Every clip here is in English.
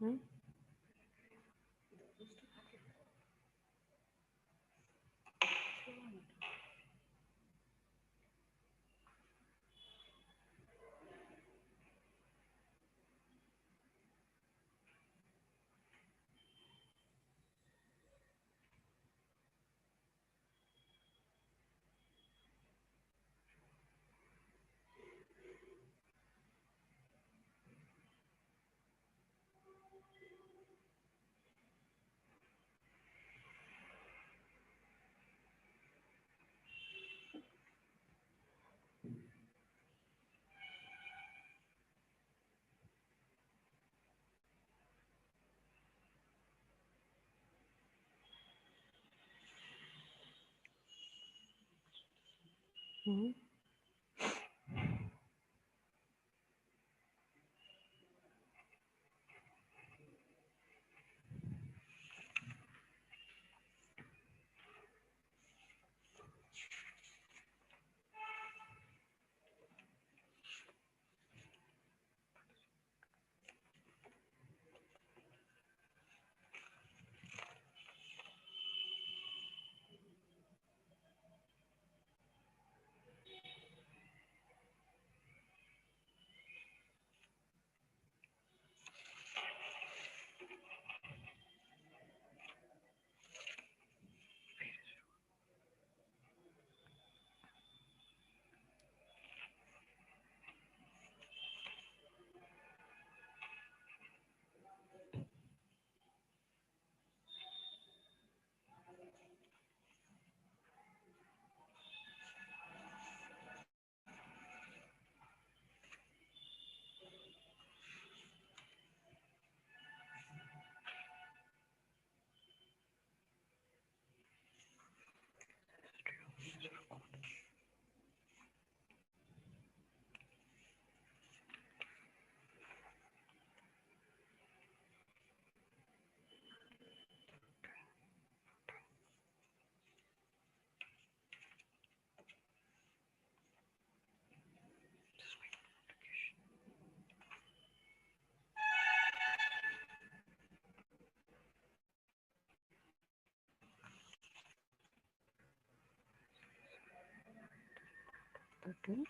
Hmm? Hmm? Thirteen,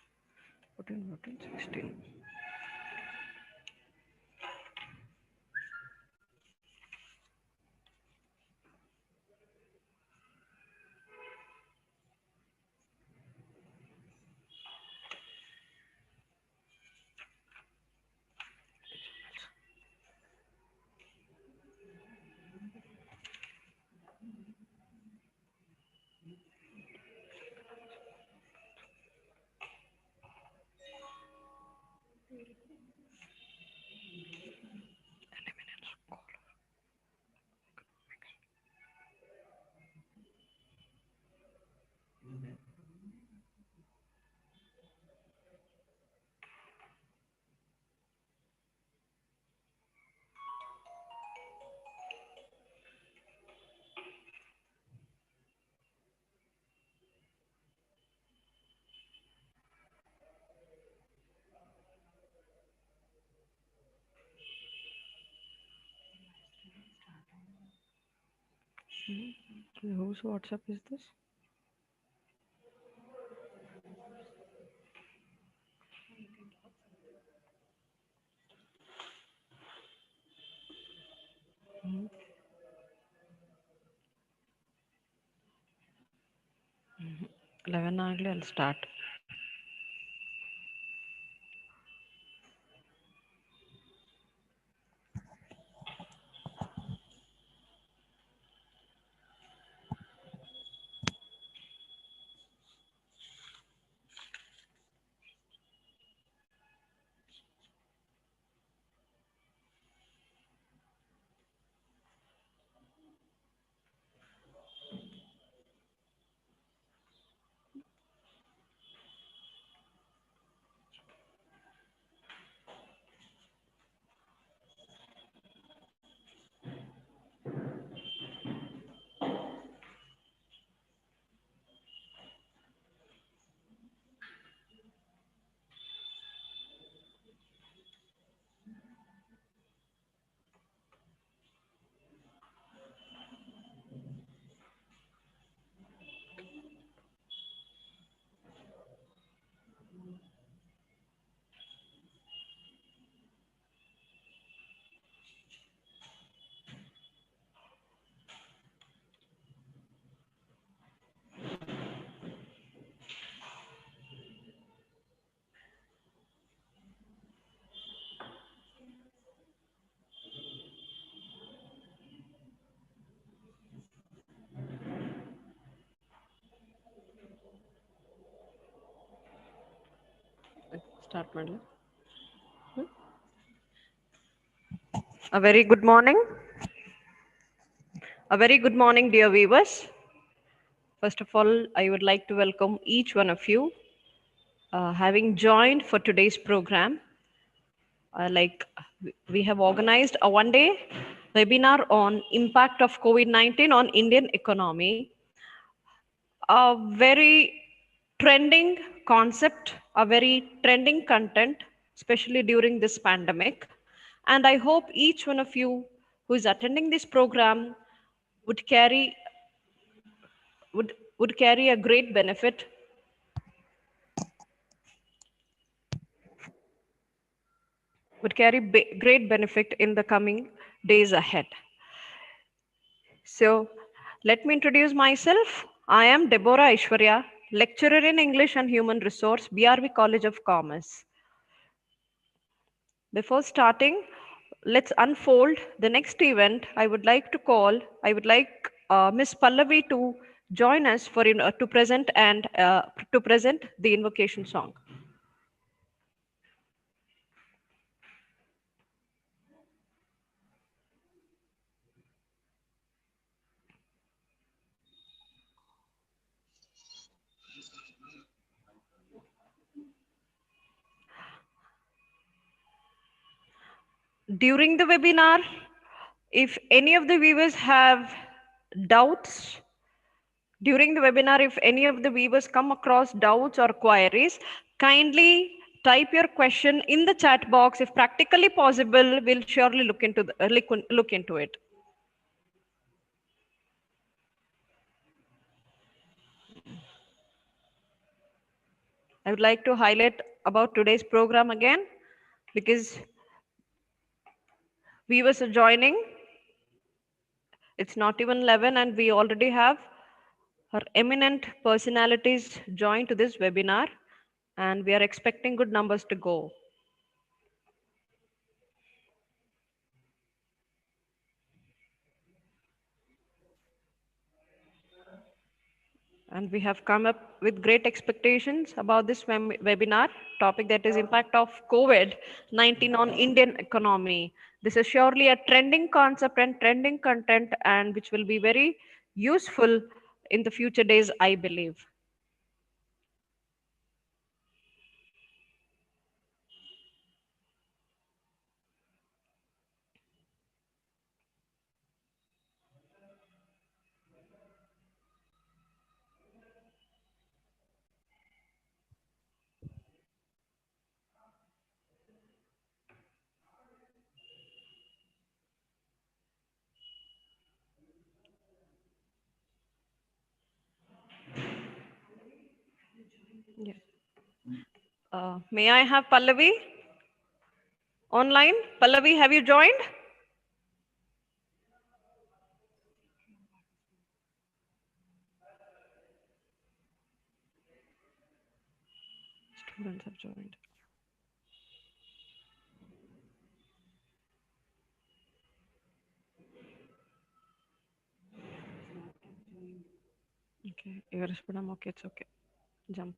14, 15, 16. Whose WhatsApp is this? Hmm? 11 ಆಗಲಿ I'll start. Start madam. A very good morning. A very good morning, dear viewers. First of all, I would like to welcome each one of you having joined for today's program. Like we have organized a one-day webinar on impact of COVID-19 on Indian economy. A very trending concept, a very trending content, especially during this pandemic. And I hope each one of you who is attending this program would carry would carry a great benefit great benefit in the coming days ahead. So let me introduce myself. I am Deborah Aishwarya, lecturer in English and Human Resource, BRV College of Commerce. Before starting, let's unfold the next event. I would like Ms. Pallavi to join us to present the invocation song. During the webinar, if any of the viewers have doubts, if any of the viewers come across doubts or queries, kindly type your question in the chat box. If practically possible, we'll surely look into it. I would like to highlight about today's program again, because viewers are joining. It's not even 11 and we already have our eminent personalities joined to this webinar, and we are expecting good numbers to go. And we have come up with great expectations about this webinar topic, that is impact of COVID-19 on Indian economy. This is surely a trending concept and trending content, and which will be very useful in the future days, I believe. Yes. May I have Pallavi online? Pallavi, have you joined? Students have joined. Okay, okay, it's okay. Jump.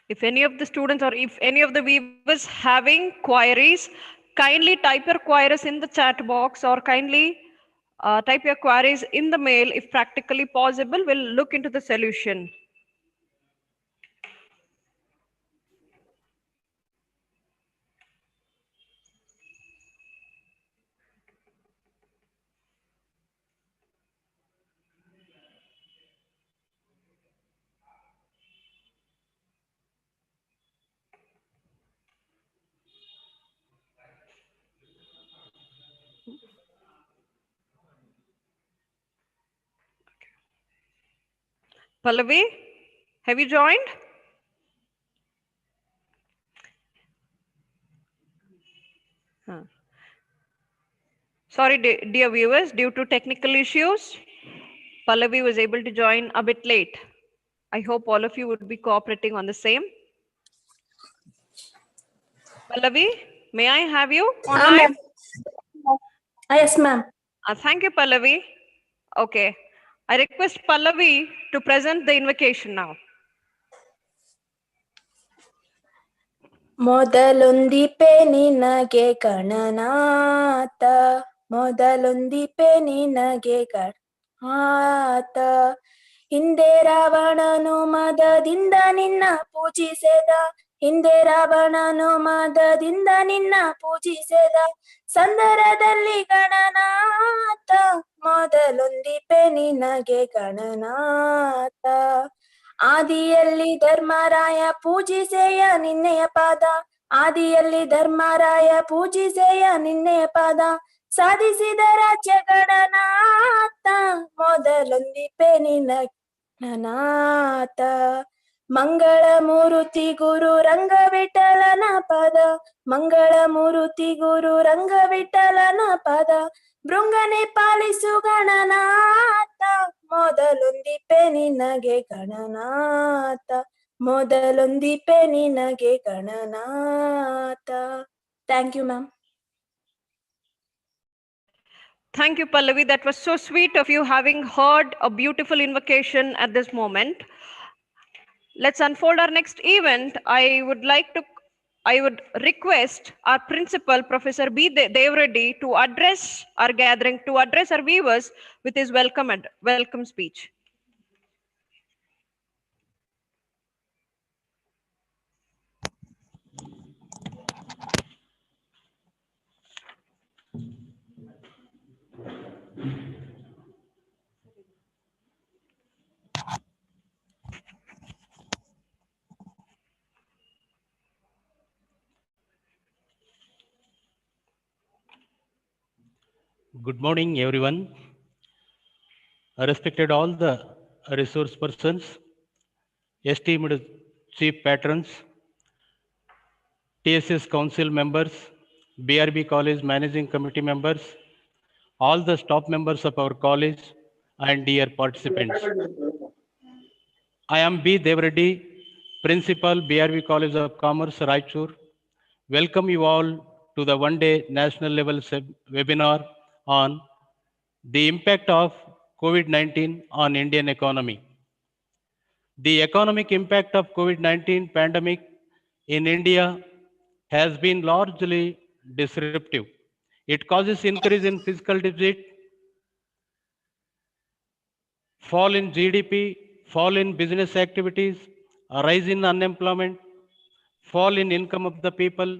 If any of the students or if any of the viewers having queries, kindly type your queries in the chat box, or kindly type your queries in the mail. If practically possible, we'll look into the solution. Pallavi, have you joined? Sorry, dear viewers, due to technical issues, Pallavi was able to join a bit late. I hope all of you would be cooperating on the same. Pallavi, may I have you online? Yes, ma'am. Thank you, Pallavi. Okay. I request Pallavi to present the invocation now. ಮೊದಲೊಂದಿಪೆ ನಿನಗೆ ಗಣನಾಥ, ಮೊದಲೊಂದಿಪೆ ನಿನಗೆ ಗಣನಾಥ. ಹಿಂದೆ ರಾವಣನು ಮದದಿಂದ ನಿನ್ನ ಪೂಜಿಸೆದ, ಹಿಂದೆ ರಾವಣನು ಮದದಿಂದ ನಿನ್ನ ಪೂಜಿಸೆದ ಸಂದರದಲ್ಲಿ ಗಣನಾಥ, ಮೊದಲೊಂದಿಪೆ ನಿನಗೆ ಗಣನಾಥ. ಆದಿಯಲ್ಲಿ ಧರ್ಮರಾಯ ಪೂಜಿಸೆಯ ನಿನ್ನೆಯ ಪಾದ, ಆದಿಯಲ್ಲಿ ಧರ್ಮರಾಯ ಪೂಜಿಸೆಯ ನಿನ್ನೆಯ ಪಾದ, ಸಾಧಿಸಿದ ರಾಜ್ಯ ಗಣನಾಥ, ಮೊದಲೊಂದಿಪೆ ನಿನಗೆ ಗಣನಾಥ. ಮಂಗಳ ಮೂರುತಿ ಗುರು ರಂಗವಿಠಲನ ಪದ, ಮಂಗಳ ಮೂರುತಿ ಗುರು ರಂಗವಿಠಲನ ಪದ, ಭೃಂಗನೆ ಪಾಲಿಸು ಗಣನಾಥ, ಮೊದಲೊಂದಿಪೆ ನಿನಗೆ ಗಣನಾಥ, ಮೊದಲೊಂದಿಪೆ ನಿನಗೆ Gananatha. Thank you ma'am. Thank you, Pallavi. That was so sweet of you having heard a beautiful invocation at this moment. Let's unfold our next event. I would request our principal, Professor B. Devreddy, to address our gathering, to address our viewers with his welcome speech. Good morning, everyone. I respected all the resource persons, esteemed chief patrons, TSS council members, BRB college managing committee members, all the staff members of our college, and dear participants. I am B. Devreddy, Principal, BRB College of Commerce, Raichur. Welcome you all to the one-day national level webinar on the impact of COVID-19 on Indian economy. The economic impact of COVID-19 pandemic in India has been largely disruptive. It causes increase in fiscal deficit, fall in GDP, fall in business activities, a rise in unemployment, fall in income of the people,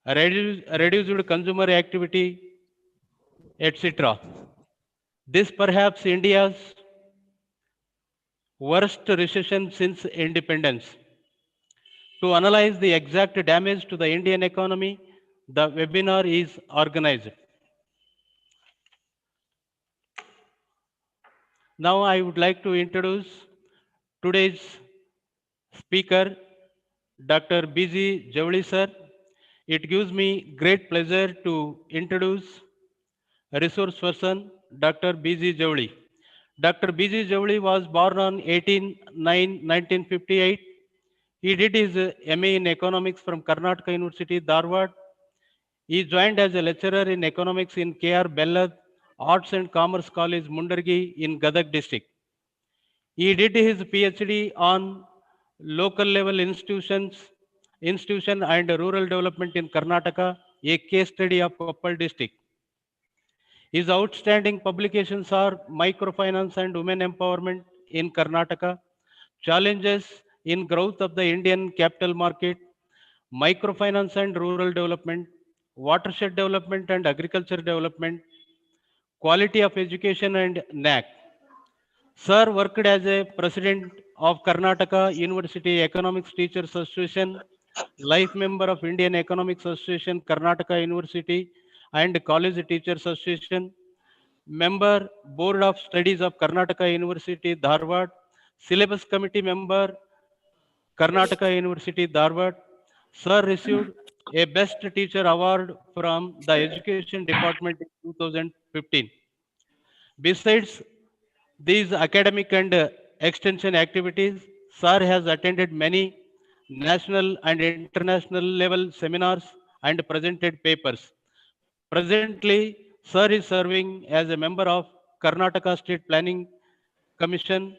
reduced consumer activity, etc. This perhaps India's worst recession since independence. To analyze the exact damage to the Indian economy, the webinar is organized. Now I would like to introduce today's speaker, Dr. B.G. Javli sir. It gives me great pleasure to introduce a resource person, Dr. B.G. Javli. Dr. B.G. Javli was born on 18/9/1958. He did his MA in economics from Karnataka University, Dharwad. He joined as a lecturer in economics in K.R. Bellad Arts and Commerce College, Mundargi in Gadag district. He did his PhD on local level institution and rural development in Karnataka, a case study of Koppal district. His outstanding publications are Microfinance and Women Empowerment in Karnataka, Challenges in Growth of the Indian Capital Market, Microfinance and Rural Development, Watershed Development and Agriculture Development, Quality of Education and NAC. Sir worked as a president of Karnataka University Economics Teachers Association, life member of Indian Economics Association, Karnataka University, and College Teachers Association, member Board of Studies of Karnataka University, Dharwad, syllabus committee member, Karnataka University, Dharwad. Sir received a Best Teacher Award from the Education Department in 2015. Besides these academic and extension activities, Sir has attended many national and international level seminars and presented papers. Presently, Sir is serving as a member of Karnataka State Planning Commission.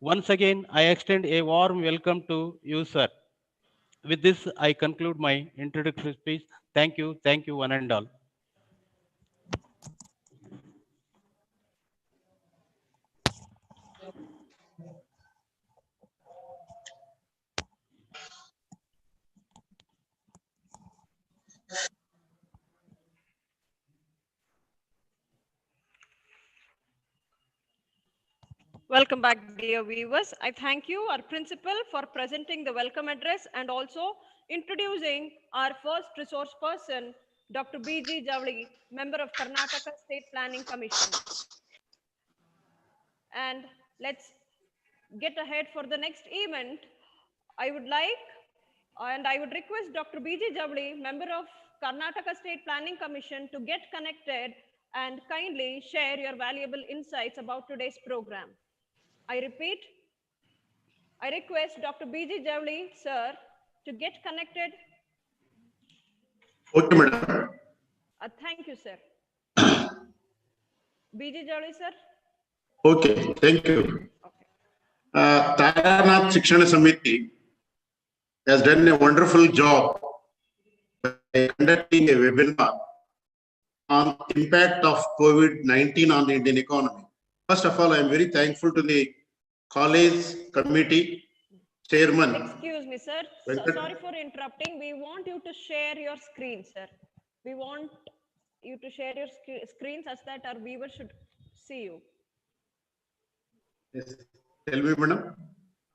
Once again, I extend a warm welcome to you, sir. With this, I conclude my introductory speech. Thank you, one and all. Welcome back, dear viewers. I thank you, our principal, for presenting the welcome address and also introducing our first resource person, Dr. B.G. Javli, member of Karnataka State Planning Commission. And let's get ahead for the next event. I would like and I would request Dr. B.G. Javli, member of Karnataka State Planning Commission, to get connected and kindly share your valuable insights about today's program. I repeat, I request Dr. B.G. Javli, sir, to get connected. Okay, madam. Thank you, sir. B.G. Javli, sir. Okay, thank you. Okay. Taranath Shikshana Samiti has done a wonderful job by conducting a webinar on the impact of COVID-19 on the Indian economy. First of all, I am very thankful to the college committee chairman. Excuse me, sir. Sorry for interrupting. We want you to share your screen, sir. We want you to share your screen such that our viewers should see you. Yes. Tell me, madam.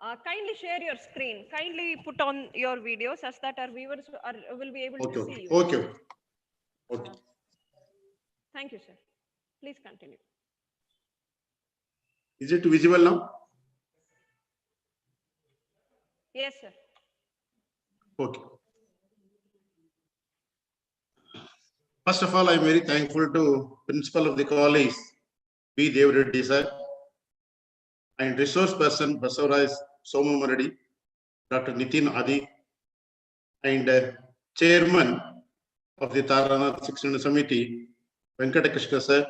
Kindly share your screen. Kindly put on your video such that our viewers will be able to see you. Okay. Okay. Thank you, sir. Please continue. Is it visible now? Yes, sir. Okay. First of all, I am very thankful to principal of the college, B. Devreddy sir, and resource person Basavaraj Somamaradi, Dr. Nitin Adi, and chairman of the Taranath Shikshana Samiti, Venkatakrishna sir,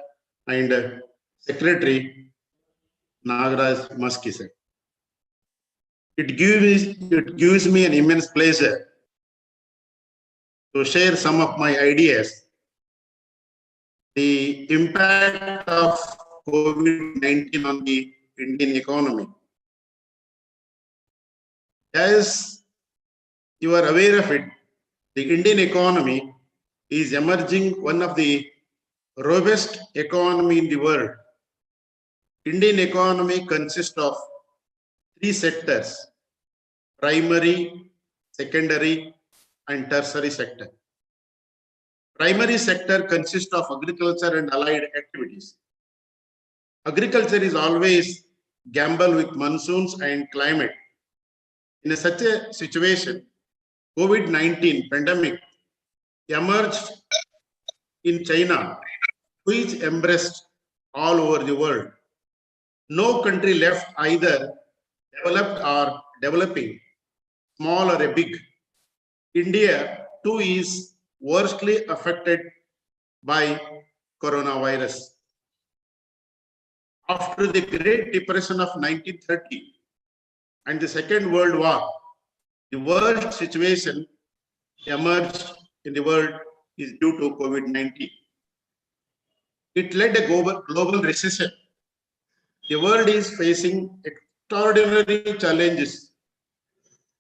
and secretary Nagaraj Maski sir. It gives me an immense pleasure to share some of my ideas. The impact of COVID-19 on the Indian economy. As you are aware of it, the Indian economy is emerging one of the robust economy in the world. Indian economy consists of three sectors: primary, secondary, and tertiary sector. Primary sector consists of agriculture and allied activities. Agriculture is always gamble with monsoons and climate. In such a situation, COVID-19 pandemic emerged in China, which embraced all over the world. No country left either developed or developing, small or a big. India too is worstly affected by coronavirus. After the Great Depression of 1930 and the Second World War, the world situation emerged in the world is due to COVID-19. It led a global recession. The world is facing extraordinary challenges.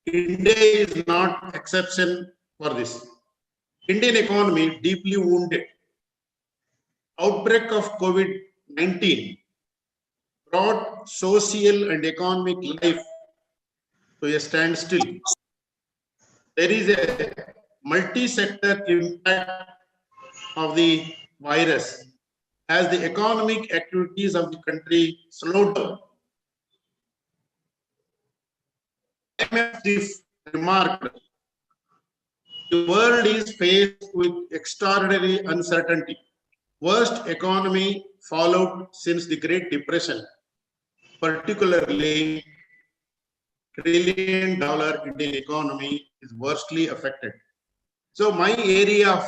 India is not exception for this. Indian economy deeply wounded. Outbreak of COVID-19 brought social and economic life to a standstill. There is a multi-sector impact of the virus as the economic activities of the country slowed down. IMF remarked, the world is faced with extraordinary uncertainty. Worst economy followed since the Great Depression, particularly $1 trillion Indian economy is worstly affected. So my area of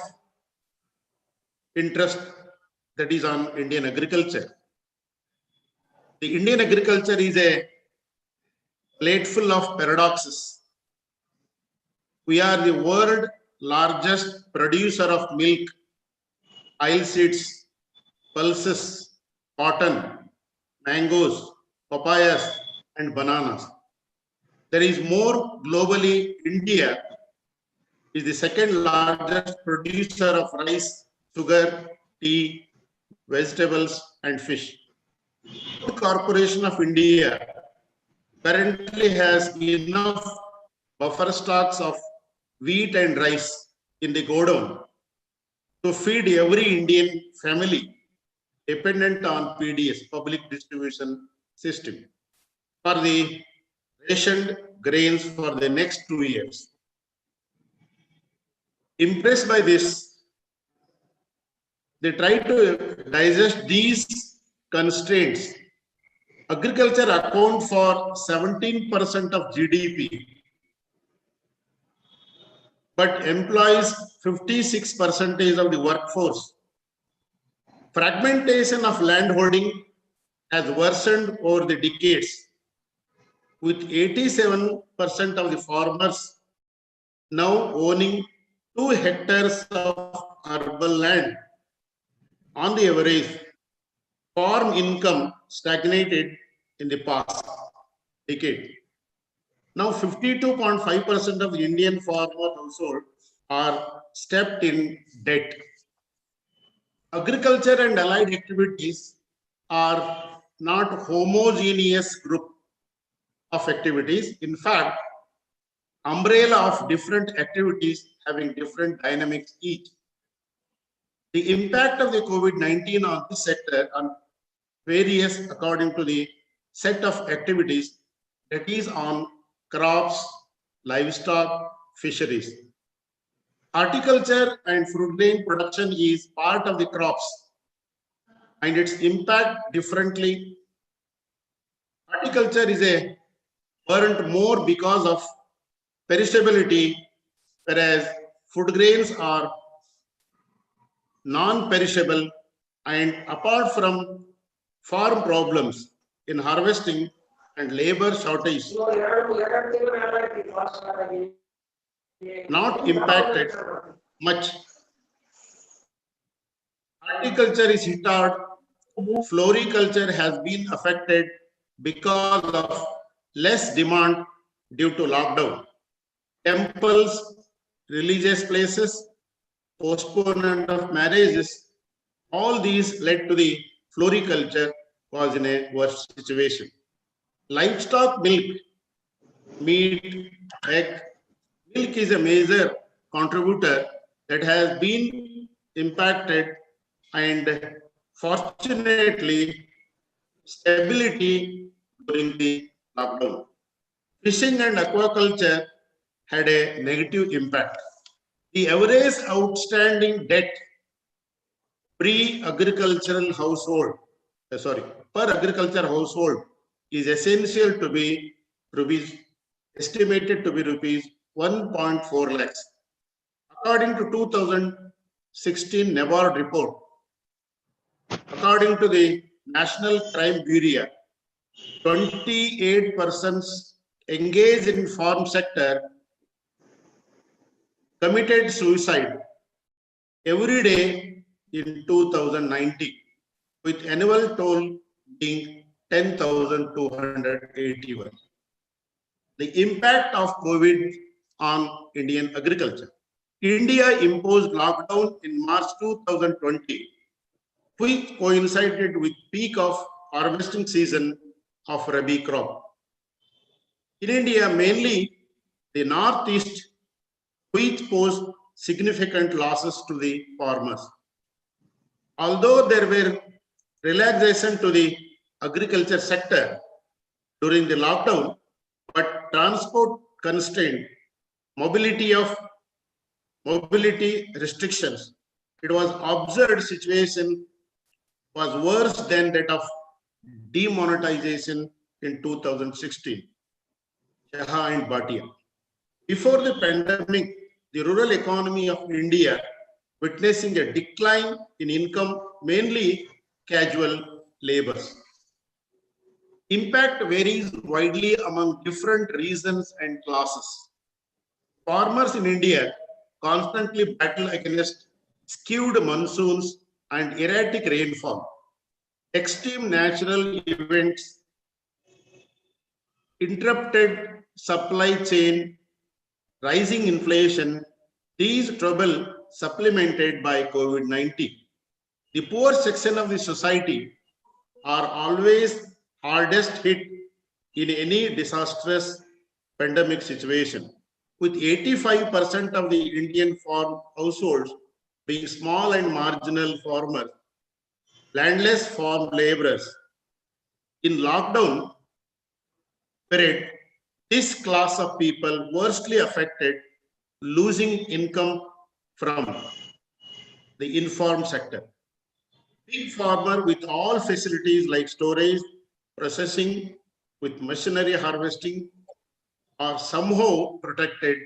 interest that is on Indian agriculture. The Indian agriculture is a plate full of paradoxes. We are the world largest producer of milk, oilseeds, pulses, cotton, mangoes, papayas, and bananas. There is more globally. India is the second largest producer of rice, sugar, tea, vegetables, and fish. Food Corporation of India currently has enough buffer stocks of wheat and rice in the godown to feed every Indian family dependent on PDS, public distribution system, for the rationed grains for the next 2 years. Impressed by this, they try to digest these constraints. Agriculture accounts for 17% of GDP, but employs 56% of the workforce. Fragmentation of landholding has worsened over the decades, with 87% of the farmers now owning 2 hectares of urban land. On the average, farm income stagnated in the past decade. Now 52.5% of the Indian farmer household are stepped in debt. Agriculture and allied activities are not homogeneous group of activities. In fact, umbrella of different activities having different dynamics each. The impact of the COVID-19 on this sector on various according to the set of activities, that is on crops, livestock, fisheries. Horticulture and fruit grain production is part of the crops and its impact differently. Horticulture is a burnt more because of perishability, whereas food grains are non-perishable, and apart from farm problems in harvesting and labor shortage, not impacted much. Horticulture is hit hard. Floriculture has been affected because of less demand due to lockdown. Temples, religious places, postponement of marriages, all these led to the floriculture was in a worse situation. Livestock milk, meat, egg, milk is a major contributor that has been impacted, and fortunately stability during the lockdown. Fishing and aquaculture had a negative impact. The average outstanding debt pre-agricultural household, per agriculture household is essential to be estimated to be rupees 1.4 lakhs. According to 2016 NABARD report, according to the National Crime Bureau, 28 persons engaged in farm sector committed suicide every day in 2019, with annual toll being 10,281. The impact of COVID on Indian agriculture. India imposed lockdown in March 2020, which coincided with peak of harvesting season of Rabi crop. In India, mainly the Northeast, which posed significant losses to the farmers. Although there were relaxation to the agriculture sector during the lockdown, but transport constraint, mobility restrictions, it was observed situation was worse than that of demonetization in 2016, Shaha and Bhatia. Before the pandemic, the rural economy of India witnessing a decline in income, mainly casual laborers. Impact varies widely among different regions and classes. Farmers in India constantly battle against skewed monsoons and erratic rainfall. Extreme natural events interrupted supply chain, rising inflation, these trouble supplemented by COVID-19. The poor section of the society are always hardest hit in any disastrous pandemic situation, with 85% of the Indian farm households being small and marginal farmers, landless farm laborers. In lockdown period, this class of people worstly affected, losing income from the informed sector. Big farmer with all facilities like storage, processing, with machinery harvesting are somehow protected.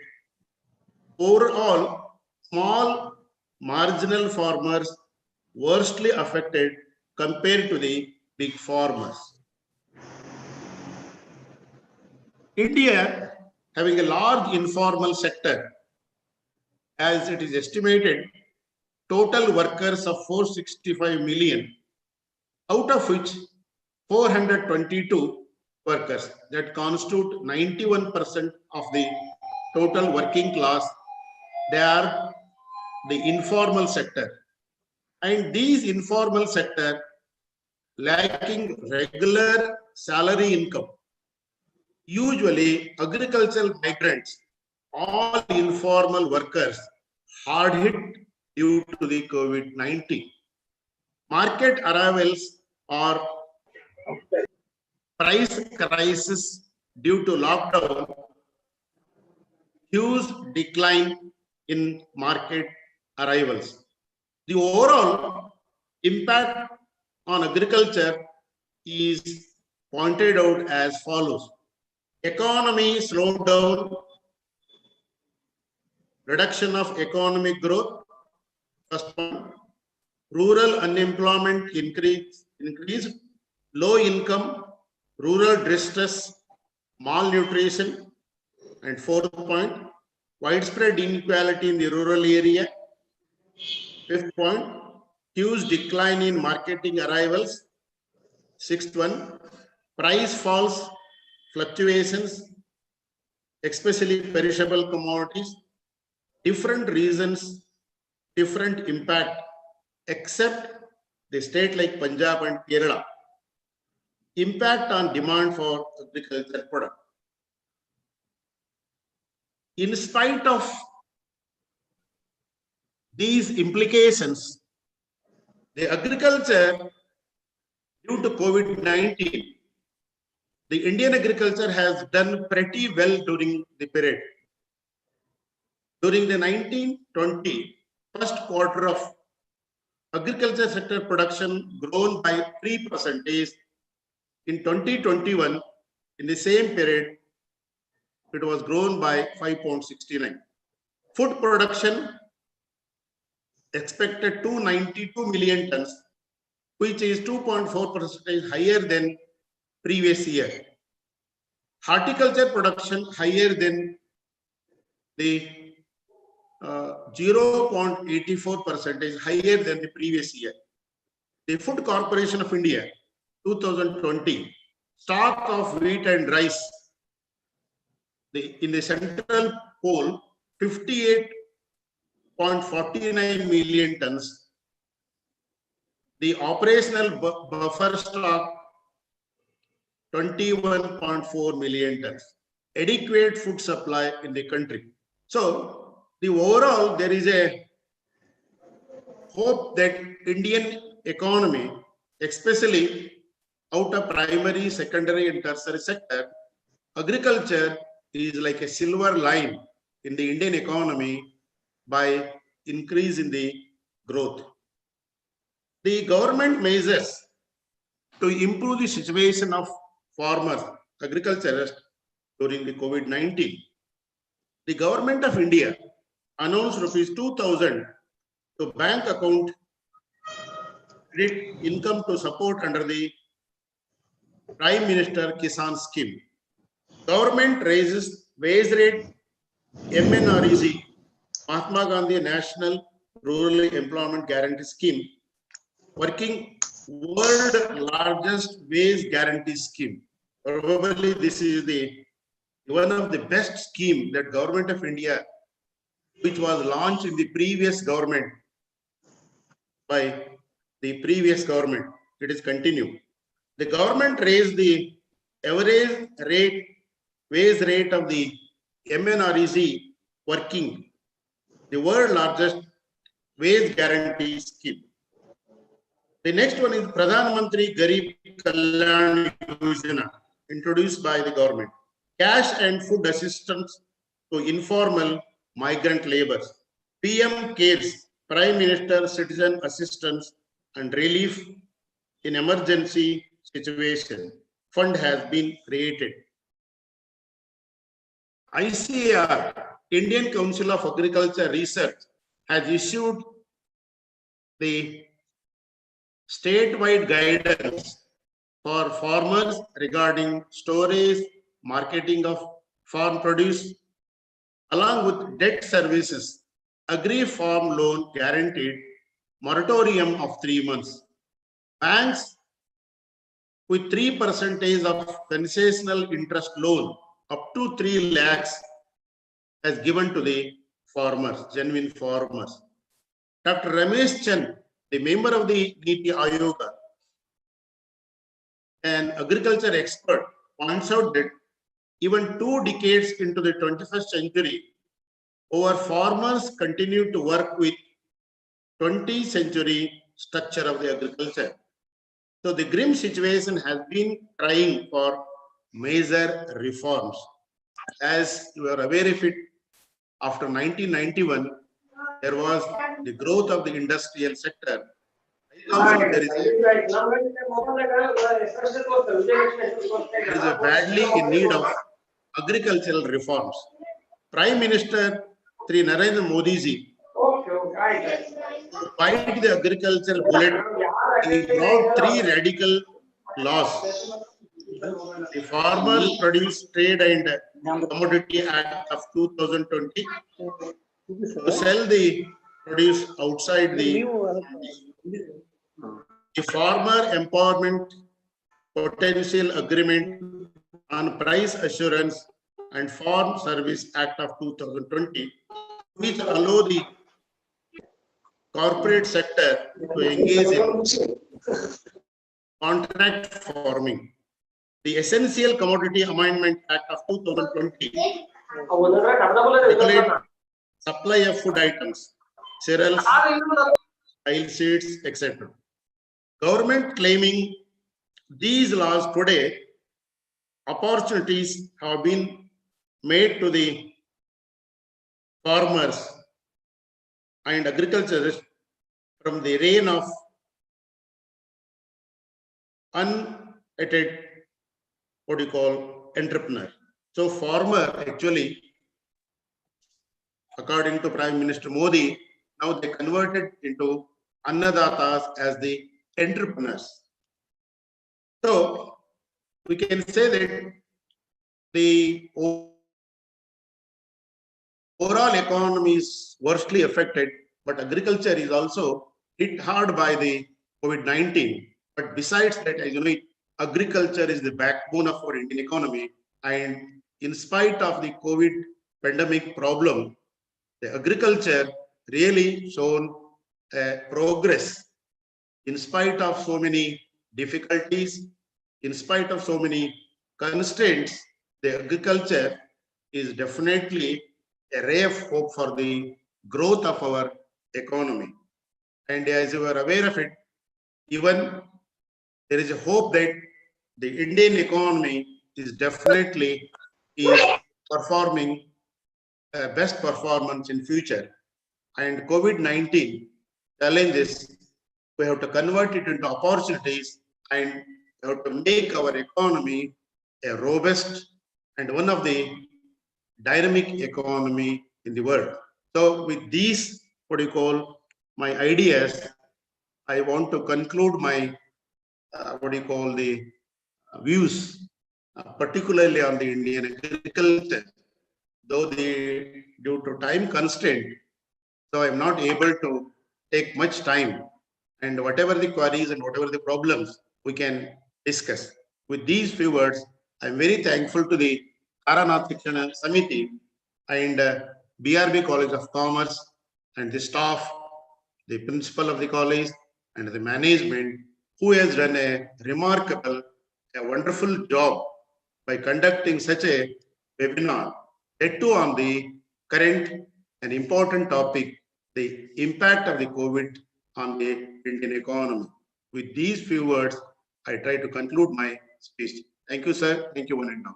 Overall, small marginal farmers worstly affected compared to the big farmers. India, having a large informal sector, as it is estimated, total workers of 465 million, out of which 422 workers, that constitute 91% of the total working class, they are the informal sector. And these informal sector lacking regular salary income. Usually agricultural migrants, all informal workers hard hit due to the COVID-19. Market arrivals or price crisis due to lockdown, huge decline in market arrivals. The overall impact on agriculture is pointed out as follows. Economy slowed down, reduction of economic growth, first one. Rural unemployment increased, low income, rural distress, malnutrition, and fourth point, widespread inequality in the rural area. Fifth point, huge decline in marketing arrivals. Sixth one, price falls, fluctuations, especially perishable commodities. Different reasons, different impact, except the state like Punjab and Kerala. Impact on demand for agricultural product. In spite of these implications, the agriculture, due to COVID-19, the Indian agriculture has done pretty well during the period. During the 1920 first quarter of agriculture sector production grown by 3%. In 2021, in the same period, it was grown by 5.69. Food production expected 292 million tons, which is 2.4% higher than previous year. Horticulture production higher than the 0.84% higher than the previous year. The Food Corporation of India 2020 stock of wheat and rice in the central pool 58.49 million tons. The operational buffer stock 21.4 million tons. Adequate food supply in the country. So the overall, there is a hope that Indian economy, especially out of primary, secondary and tertiary sector, agriculture is like a silver line in the Indian economy by increase in the growth. The government measures to improve the situation of farmers, agriculturists during the COVID-19. The government of India announced rupees 2,000 to bank account credit income to support under the Prime Minister Kisan scheme. Government raises wage rate MNREG, Mahatma Gandhi National Rural Employment Guarantee Scheme, working world largest wage guarantee scheme. Probably this is the one of the best scheme that Government of India, which was launched in the previous government by the previous government. It is continued. The government raised the average rate, wage rate of the MNREG working, the world largest wage guarantee scheme. The next one is Pradhan Mantri Garib Kalyan Yojana, introduced by the government. Cash and food assistance to informal migrant laborers. PM CARES, Prime Minister Citizen Assistance and Relief in Emergency Situation Fund has been created. ICAR, Indian Council of Agriculture Research, has issued the statewide guidance for farmers regarding storage, marketing of farm produce, along with debt services, agri-farm loan guaranteed, moratorium of 3 months. Banks with 3% of concessional interest loan up to 3 lakhs has given to the farmers, genuine farmers. Dr. Ramesh Chand, the member of the Niti Ayoga, an agriculture expert, points out that even 2 decades into the 21st century, our farmers continue to work with 20th century structure of the agriculture. So the grim situation has been trying for major reforms. As you are aware of it, after 1991, there was the growth of the industrial sector. There is a badly in need of agricultural reforms. Prime Minister Sri Narendra Modi ji, to fight the agricultural bullet, he brought 3 radical laws. The Farmers Produce Trade and Commodity Act of 2020 to sell the produce outside the Farmer Empowerment Potential Agreement on Price Assurance and Farm Service Act of 2020, which allow the corporate sector to engage in contract farming. The Essential Commodity Amendment Act of 2020 regulate supply of food items, cereals, oilseeds, etc. Government claiming these laws today, opportunities have been made to the farmers and agriculturists from the reign of unaided, what you call, entrepreneur. So farmer actually, according to Prime Minister Modi, now they converted into annadatas as the entrepreneurs. So we can say that the overall economy is worstly affected, but agriculture is also hit hard by the COVID-19. But besides that, as you know, agriculture is the backbone of our Indian economy. And in spite of the COVID pandemic problem, the agriculture really shown progress in spite of so many difficulties, in spite of so many constraints. The agriculture is definitely a ray of hope for the growth of our economy. And as you are aware of it, even there is a hope that the Indian economy is definitely performing best performance in future. And COVID-19 challenges, we have to convert it into opportunities and we have to make our economy a robust and one of the dynamic economy in the world. So with these, what you call, my ideas, I want to conclude my views, particularly on the Indian agriculture. Though due to time constraint, so I'm not able to take much time. And whatever the queries and whatever the problems, we can discuss. With these few words, I'm very thankful to the Karanath Shikshana Samiti and BRB College of Commerce and the staff, the principal of the college and the management, who has done a remarkable, a wonderful job by conducting such a webinar, yet too on the current and important topic, the impact of the COVID on the Indian economy. With these few words, I try to conclude my speech. Thank you, sir. Thank you, one and all.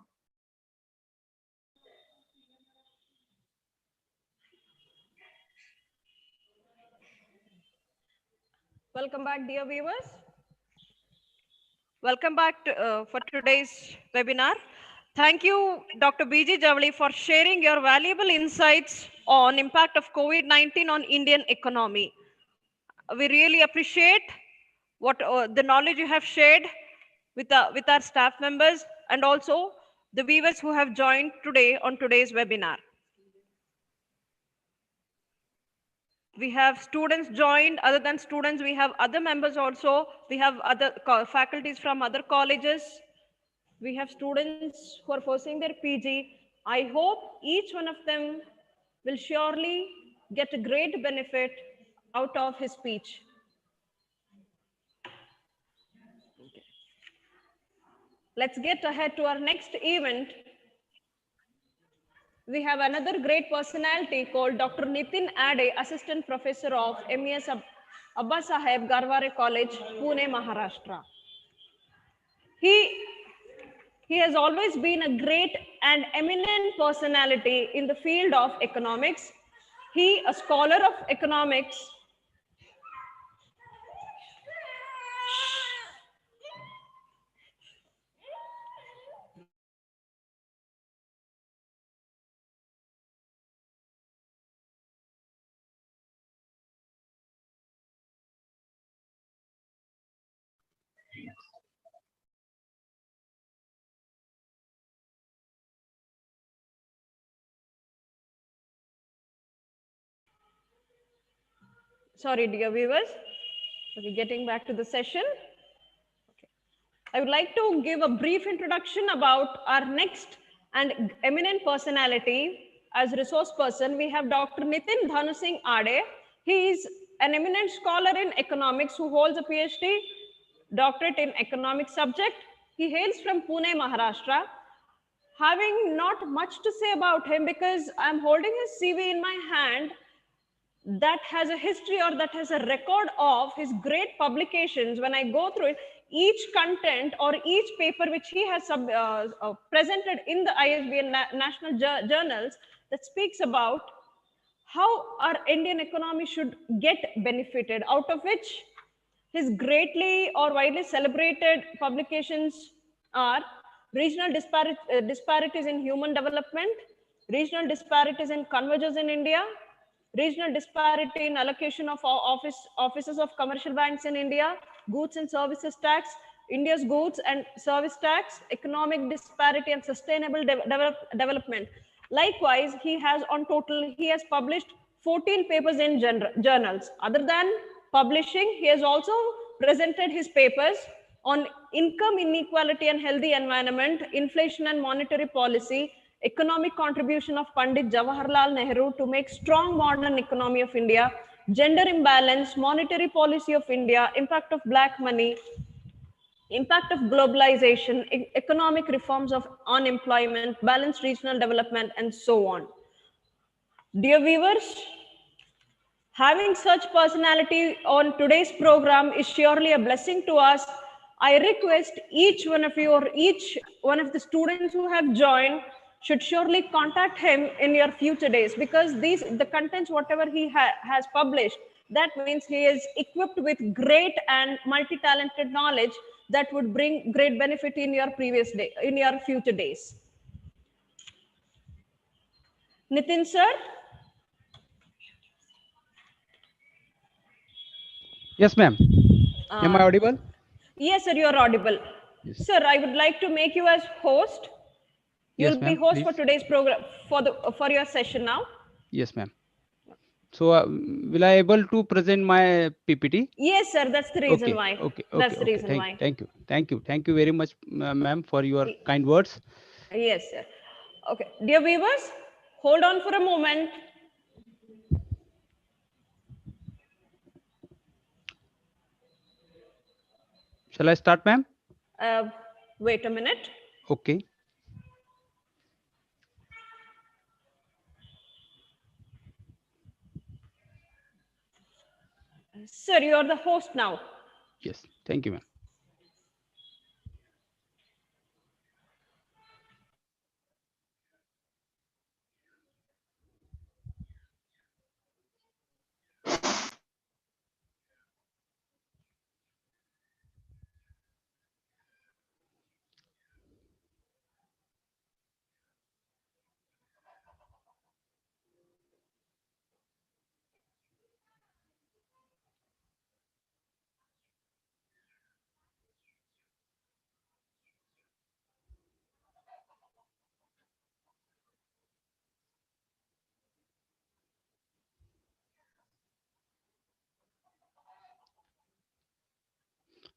Welcome back, dear viewers. Welcome back for today's webinar. Thank you, Dr. B.G. Javli, for sharing your valuable insights on impact of COVID-19 on Indian economy. We really appreciate what the knowledge you have shared with our staff members and also the viewers who have joined today on today's webinar. We have students joined. Other than students, we have other members also. We have other faculties from other colleges. We have students who are pursuing their PG. I hope each one of them will surely get a great benefit out of his speech. Let's get ahead to our next event. We have another great personality called Dr. Nitin Ade, Assistant Professor of MES Abba Saheb Garware College, Pune, Maharashtra. He has always been a great and eminent personality in the field of economics. He, a scholar of economics, sorry, dear viewers. Okay, getting back to the session. Okay. I would like to give a brief introduction about our next and eminent personality. As resource person, we have Dr. Nitin Dhanu Singh Ade. He is an eminent scholar in economics who holds a PhD doctorate in economic subject. He hails from Pune, Maharashtra. Having not much to say about him because I'm holding his CV in my hand, that has a history or that has a record of his great publications. When I go through it, each content or each paper which he has presented in the ISBN national journals that speaks about how our Indian economy should get benefited, out of which his greatly or widely celebrated publications are regional disparities in human development, regional disparities in convergence in India, regional disparity in allocation of offices of commercial banks in India, goods and services tax, India's goods and service tax, economic disparity and sustainable development. Likewise, he has published 14 papers in journals. Other than publishing, he has also presented his papers on income inequality and healthy environment, inflation and monetary policy, economic contribution of Pandit Jawaharlal Nehru to make strong modern economy of India, gender imbalance, monetary policy of India, impact of black money, impact of globalization, economic reforms of unemployment, balanced regional development, and so on. Dear viewers, having such personality on today's program is surely a blessing to us. I request each one of you or each one of the students who have joined should surely contact him in your future days, because the contents whatever he has published, that means he is equipped with great and multi-talented knowledge that would bring great benefit in your future days. Nitin sir. Yes, ma'am. Am Uh, I audible? yes, sir, you are audible. Yes. Sir, I would like to make you as host. You'll Yes, be ma'am. host for Please. today's program for your session now. Yes, ma'am. So, will I able to present my PPT? Yes, sir, that's the reason Okay, why. okay, okay, That's the okay. reason why. Thank you very much, ma'am, for your Y- kind words. Yes, sir. Okay, dear viewers, hold on for a moment. Shall I start, ma'am? Uh, Wait a minute. Okay. Sir, you are the host now. Yes. Thank you, ma'am.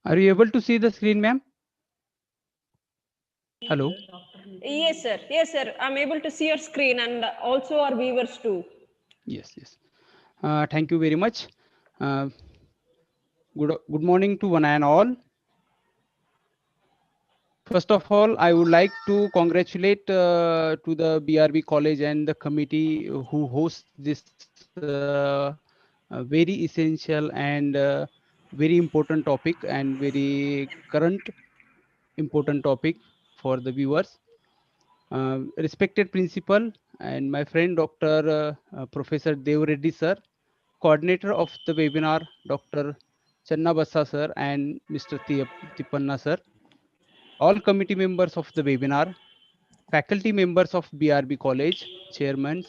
Are you able to see the screen, ma'am? Hello. Yes, sir. Yes, sir. I'm able to see your screen and also our viewers too. Yes, yes. Thank you very much. Uh, good morning to one and all. First of all, I would like to congratulate to the BRB College and the committee who hosts this very essential and very important topic and very current important topic for the viewers. Respected principal and my friend Dr. Professor Dev Reddy sir, coordinator of the webinar Dr. Channa Bassa sir and Mr. Tipanna sir, all committee members of the webinar, faculty members of BRB College, chairmen,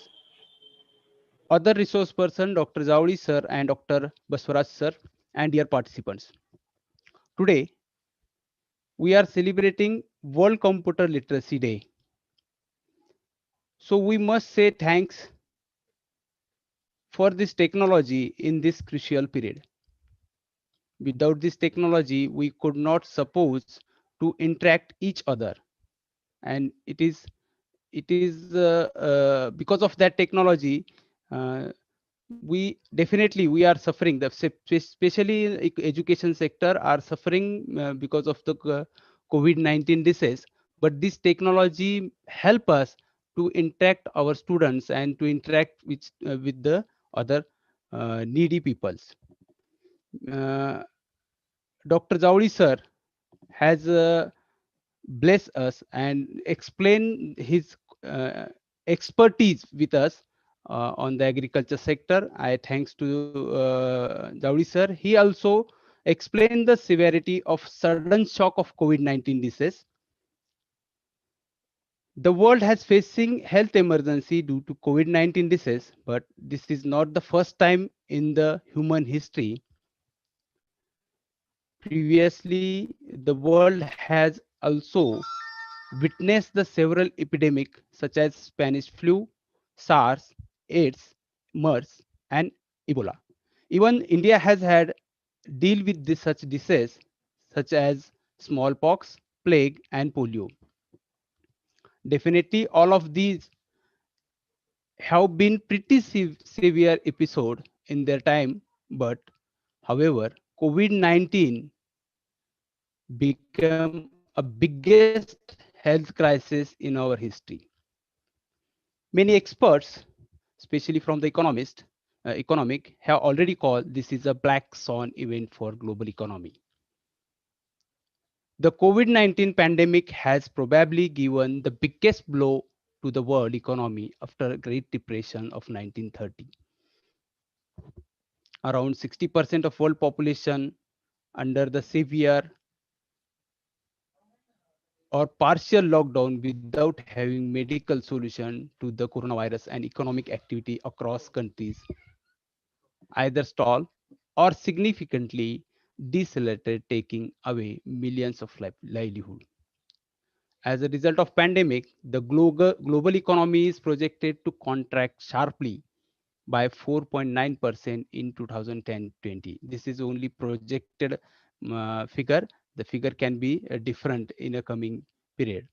other resource person Dr. Zawdi sir and Dr. Baswaraj sir, and dear participants. Today, we are celebrating World Computer Literacy Day. So we must say thanks for this technology in this crucial period. Without this technology, we could not suppose to interact each other, and it is because of that technology. We are suffering. Especially education sector are suffering because of the COVID-19 disease. But this technology help us to interact our students and to interact with the other needy peoples. Uh, Dr. Zawdi sir has blessed us and explain his uh, expertise with us on the agriculture sector. I thanks to Zawdi sir. He also explained the severity of sudden shock of COVID-19 disease. The world has facing health emergency due to COVID-19 disease, but this is not the first time in the human history. Previously, the world has also witnessed the several epidemic such as Spanish flu, SARS, AIDS, MERS, and Ebola. Even India has had deal with such diseases such as smallpox, plague, and polio. Definitely, all of these have been pretty severe episode in their time, but however, COVID-19 became a biggest health crisis in our history. Many experts, especially from the economic, have already called this is a black swan event for global economy. The COVID-19 pandemic has probably given the biggest blow to the world economy after the Great Depression of 1930. Around 60% of world population under the severe or partial lockdown without having medical solution to the coronavirus, and economic activity across countries either stall or significantly decelerated, taking away millions of livelihood. As a result of pandemic, the global economy is projected to contract sharply by 4.9% in 2010-20. This is only projected figure. The figure can be different in a coming period.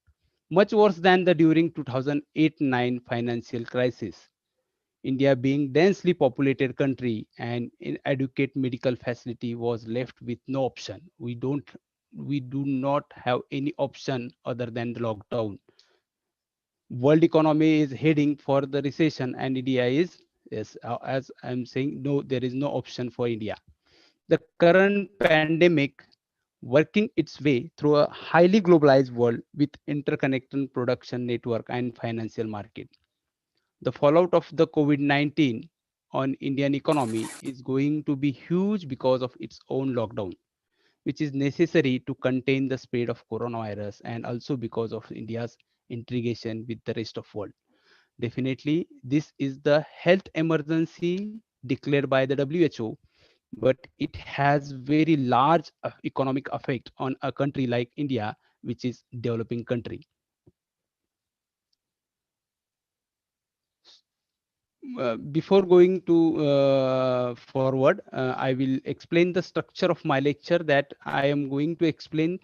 Much worse than the during 2008-9 financial crisis. India being densely populated country and inadequate medical facility was left with no option. We do not have any option other than the lockdown. World economy is heading for the recession and India is, yes, as I'm saying, no, there is no option for India. The current pandemic working its way through a highly globalized world with interconnected production network and financial market. The fallout of the COVID-19 on Indian economy is going to be huge because of its own lockdown, which is necessary to contain the spread of coronavirus and also because of India's integration with the rest of world. Definitely, this is the health emergency declared by the WHO, but it has very large economic effect on a country like India, which is developing country. Before going to forward, I will explain the structure of my lecture that I am going to explain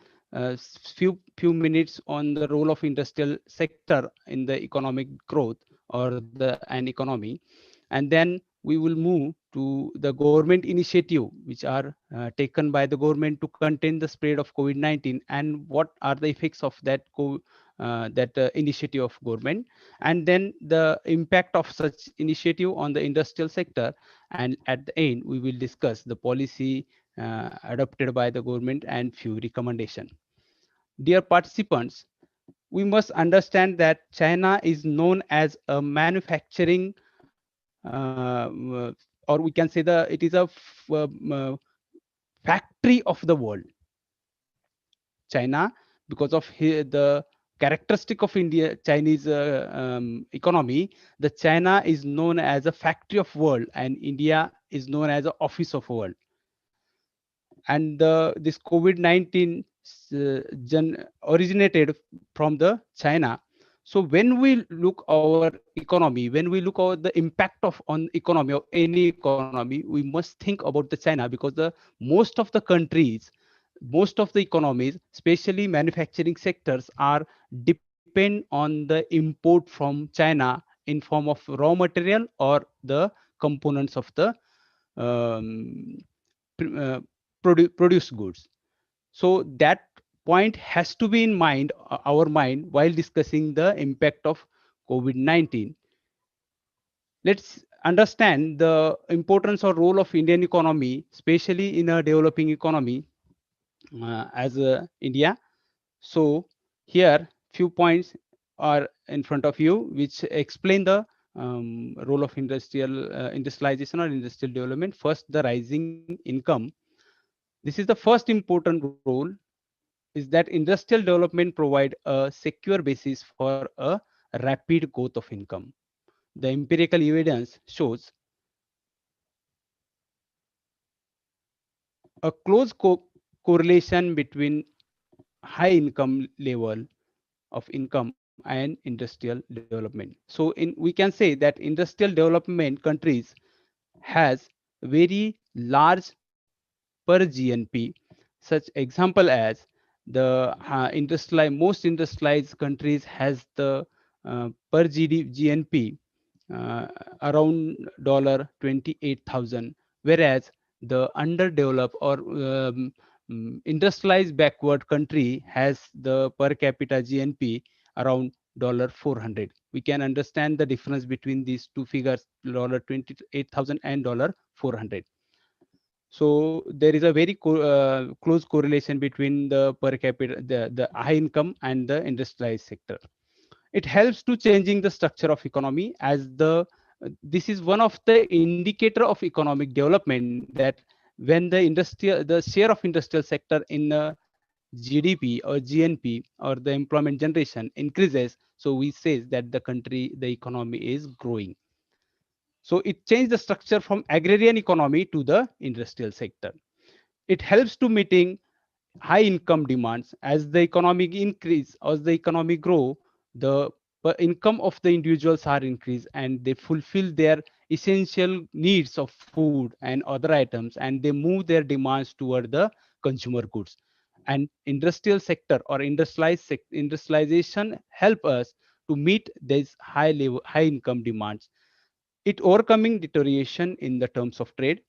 few minutes on the role of industrial sector in the economic growth or the an economy, and then we will move to the government initiative which are taken by the government to contain the spread of COVID-19 and what are the effects of that initiative of government, and then the impact of such initiative on the industrial sector, and at the end we will discuss the policy adopted by the government and few recommendation. Dear participants, we must understand that China is known as a manufacturing or we can say it is a factory of the world. China, because of the characteristic of India Chinese economy, the China is known as a factory of world, and India is known as a office of world. And this COVID-19 originated from the China. So when we look our economy, when we look at the impact of on economy of any economy, we must think about the China because the most of the countries, most of the economies, especially manufacturing sectors, are depend on the import from China in form of raw material or the components of the um, produced goods. So that point has to be in mind, our mind, while discussing the impact of COVID-19. Let's understand the importance or role of Indian economy, especially in a developing economy as India. So here few points are in front of you which explain the role of industrialization or industrial development. First, the rising income. This is the first important role, is that industrial development provide a secure basis for a rapid growth of income. The empirical evidence shows a close correlation between high income level of income and industrial development. So we can say that industrial development countries has very large per GNP, such example as the most industrialized countries has the per GNP around $28,000, whereas the underdeveloped or industrialized backward country has the per capita GNP around $400. We can understand the difference between these two figures, $28,000 and $400. So there is a very close correlation between the per capita, the high income and the industrialized sector. It helps to changing the structure of economy as this is one of the indicator of economic development, that when the share of industrial sector in GDP or GNP or the employment generation increases, so we say that the economy is growing. So it changed the structure from agrarian economy to the industrial sector. It helps to meeting high income demands. As the economic increase, as the economy grow, the income of the individuals are increased, and they fulfill their essential needs of food and other items, and they move their demands toward the consumer goods. And industrial sector or industrialization help us to meet these high income demands. It overcoming deterioration in the terms of trade.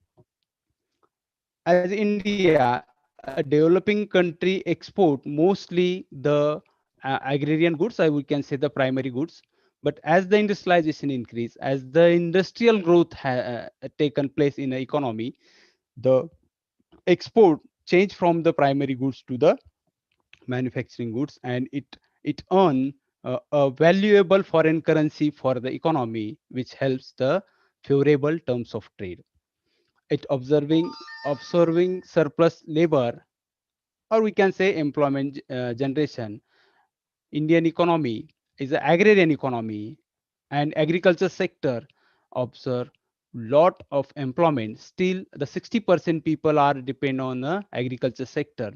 As India, a developing country, export mostly the agrarian goods, I we can say the primary goods. But as the industrialization increase, as the industrial growth taken place in the economy, the export change from the primary goods to the manufacturing goods, and it earn a valuable foreign currency for the economy, which helps the favorable terms of trade. It observing surplus labor, or we can say employment generation. Indian economy is an agrarian economy, and agriculture sector observe lot of employment. Still, the 60% people are depend on the agriculture sector,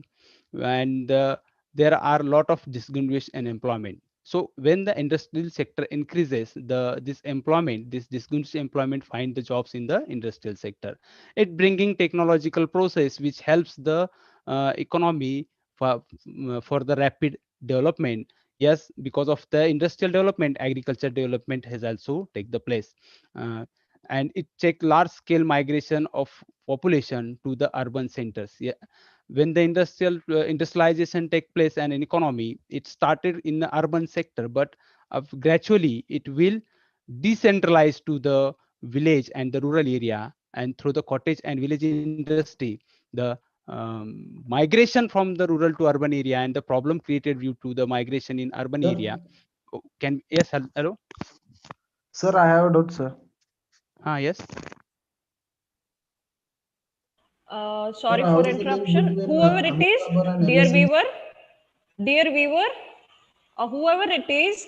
and there are a lot of distinguished in employment. So when the industrial sector increases, this distinguished employment find the jobs in the industrial sector. It bringing technological process which helps the economy for the rapid development. Yes, because of the industrial development, agriculture development has also take the place. uh, and it check large scale migration of population to the urban centers. Yeah, when the industrialization take place and in economy, it started in the urban sector, but gradually it will decentralize to the village and the rural area. And through the cottage and village industry, the migration from the rural to urban area and the problem created due to the migration in urban Sir, area. Can yes, hello. sir, I have a doubt, sir. Yes. Sir, Sorry how for is the link interruption. between Whoever it Amit is, Babar and dear MS? viewer, dear viewer, whoever it is,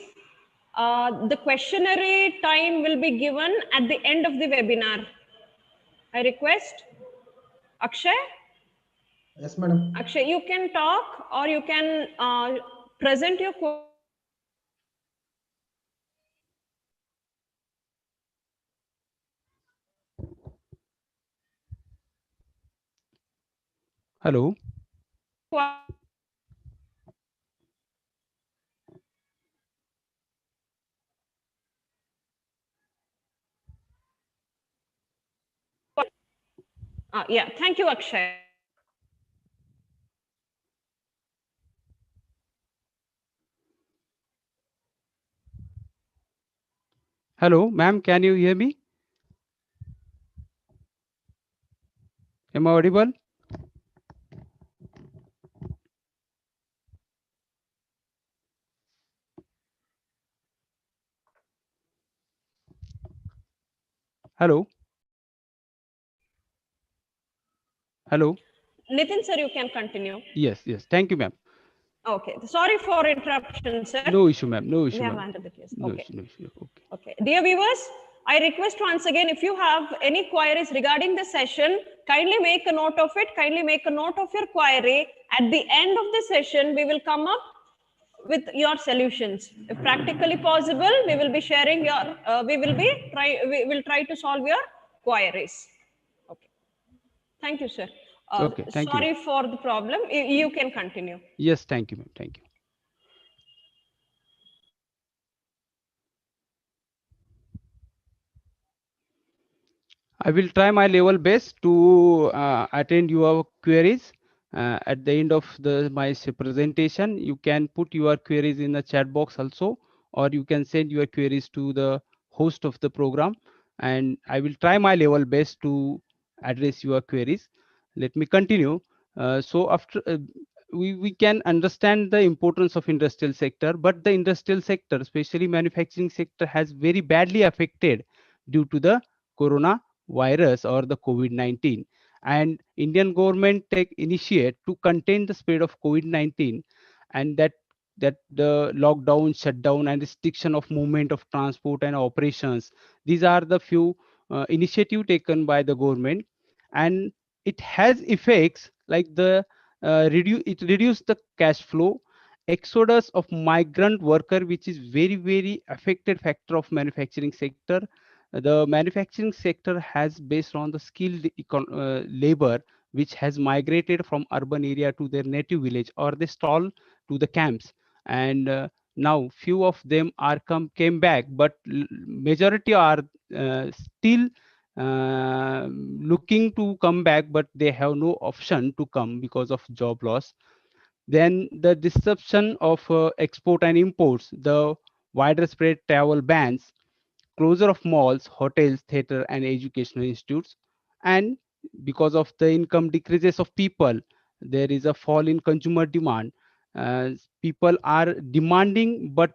the questionnaire time will be given at the end of the webinar. I request Akshay. Yes, madam. Akshay, you can talk or you can present your Hello. yeah, thank you, Akshay. Hello, ma'am, can you hear me? Am I audible? Hello. Hello. Nitin sir, you can continue. Yes, yes, thank you, ma'am. Okay, sorry for interruption, sir. No issue, ma'am. No We issue, have ma'am. handled it, yes. No Okay. issue, no issue. Okay. Okay. Dear viewers, I request once again, if you have any queries regarding the session, kindly make a note of it. Kindly make a note of your query. At the end of the session, we will come up with your solutions. If practically possible, we will be sharing your, we will try to solve your queries. Okay. Thank you, sir. Okay, thank you, ma'am. Sorry for the problem. You can continue. Yes, thank you, ma'am. Thank you. I will try my level best to attend your queries. At the end of my presentation, you can put your queries in the chat box also, or you can send your queries to the host of the program, and I will try my level best to address your queries. Let me continue. So after we can understand the importance of industrial sector, but the industrial sector, especially manufacturing sector, has very badly affected due to the corona virus or the COVID-19. And Indian government take initiate to contain the spread of COVID-19, and that the lockdown, shutdown, and restriction of movement of transport and operations. These are the few initiative taken by the government, and it has effects like the it reduce the cash flow, exodus of migrant worker, which is very affected factor of manufacturing sector. The manufacturing sector has based on the skilled labor which has migrated from urban area to their native village, or they stall to the camps. And now few of them are came back, but majority are still looking to come back, but they have no option to come because of job loss. Then the disruption of export and imports, the wider spread travel bans, closure of malls, hotels, theater, and educational institutes. And because of the income decreases of people, there is a fall in consumer demand. People are demanding, but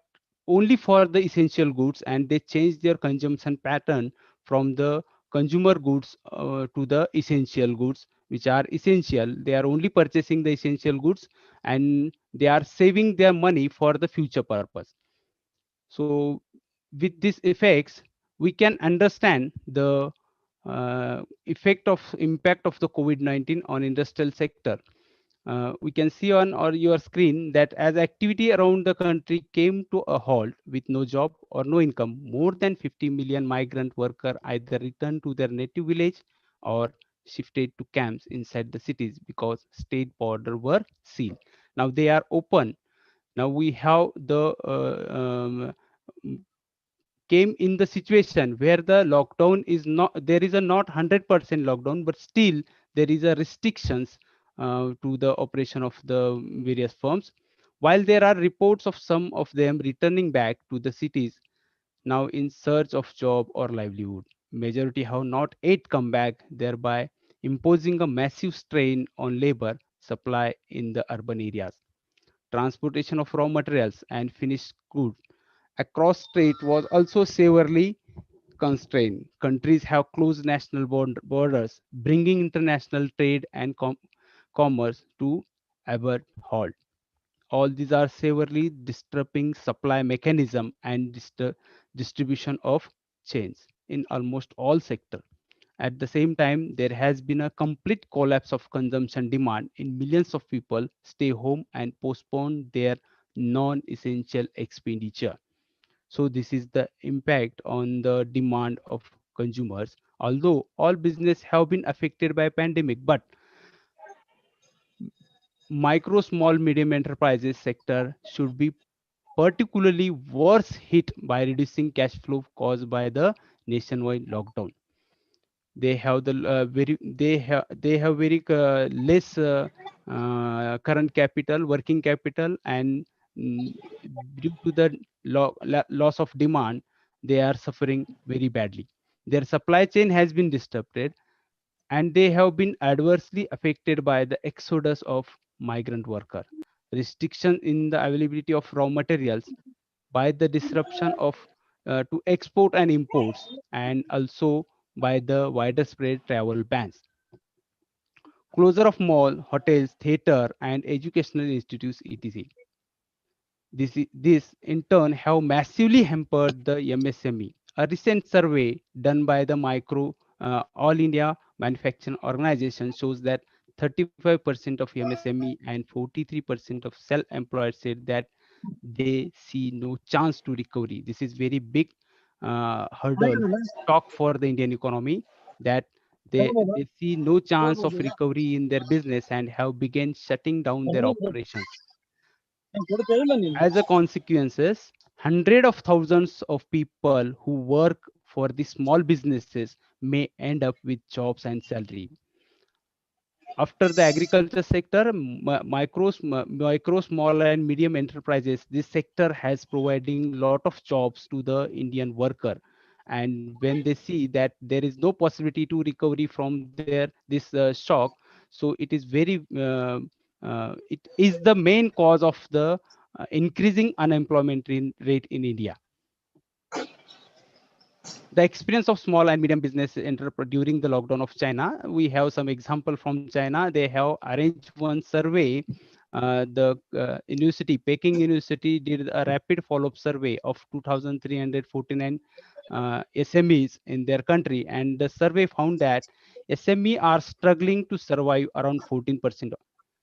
only for the essential goods, and they change their consumption pattern from the consumer goods to the essential goods, which are essential. They are only purchasing the essential goods, and they are saving their money for the future purpose. So with these effects, we can understand the effect of impact of the COVID-19 on industrial sector. We can see on or your screen that as activity around the country came to a halt with no job or no income, more than 50 million migrant workers either returned to their native village or shifted to camps inside the cities because state border were sealed. Now they are open. Now we have the came in the situation where the lockdown is not, there is a not 100% lockdown, but still there is a restrictions to the operation of the various firms. While there are reports of some of them returning back to the cities now in search of job or livelihood, majority have not yet come back, thereby imposing a massive strain on labor supply in the urban areas. Transportation of raw materials and finished goods across strait was also severely constrained. Countries have closed national borders, bringing international trade and commerce to abrupt halt. All these are severely disrupting supply mechanism and distribution of chains in almost all sectors. At the same time, there has been a complete collapse of consumption demand in millions of people stay home and postpone their non-essential expenditure. So this is the impact on the demand of consumers. Although all business have been affected by pandemic, but micro, small, medium enterprises sector should be particularly worse hit by reducing cash flow caused by the nationwide lockdown. They have the they have very less current capital, working capital, and mm, due to the loss of demand, they are suffering very badly. Their supply chain has been disrupted, and they have been adversely affected by the exodus of migrant worker, restriction in the availability of raw materials, by the disruption of to export and imports, and also by the wider spread travel bans, closure of mall, hotels, theater, and educational institutes, etc. This in turn have massively hampered the MSME. A recent survey done by the Micro All India Manufacturing Organization shows that 35% of MSME and 43% of self-employed said that they see no chance to recovery. This is very big hurdle shock for the Indian economy, that they see no chance of recovery in their business and have begun shutting down their operations. As a consequences, hundred of thousands of people who work for the small businesses may end up with jobs and salary. After the agriculture sector, micro, small, and medium enterprises, this sector has providing lot of jobs to the Indian worker. And when they see that there is no possibility to recovery from their this shock, so it is very it is the main cause of the increasing unemployment rate in India. The experience of small and medium business enterprise during the lockdown of China. We have some example from China. They have arranged one survey. The university, Peking University, did a rapid follow-up survey of 2,349 SMEs in their country, and the survey found that SME are struggling to survive. Around 14%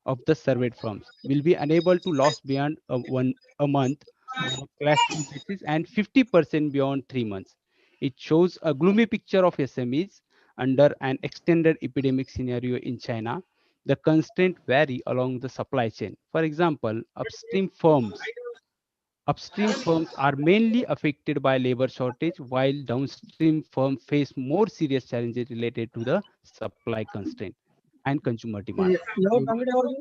of the surveyed firms will be unable to last beyond a month on a cash flow basis, and 50% beyond 3 months. It shows a gloomy picture of SMEs under an extended epidemic scenario in China. The constraints vary along the supply chain. For example, upstream firms are mainly affected by labor shortage, while downstream firms face more serious challenges related to the supply constraint and consumer demand. The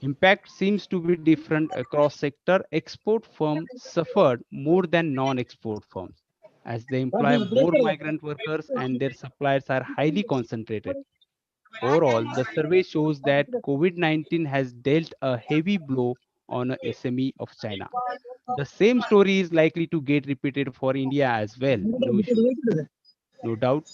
impact seems to be different across sector. Export firms suffered more than non-export firms as they employ more migrant workers and their suppliers are highly concentrated. Overall, the survey shows that COVID-19 has dealt a heavy blow on a SME of China. The same story is likely to get repeated for India as well. No issue, no doubt.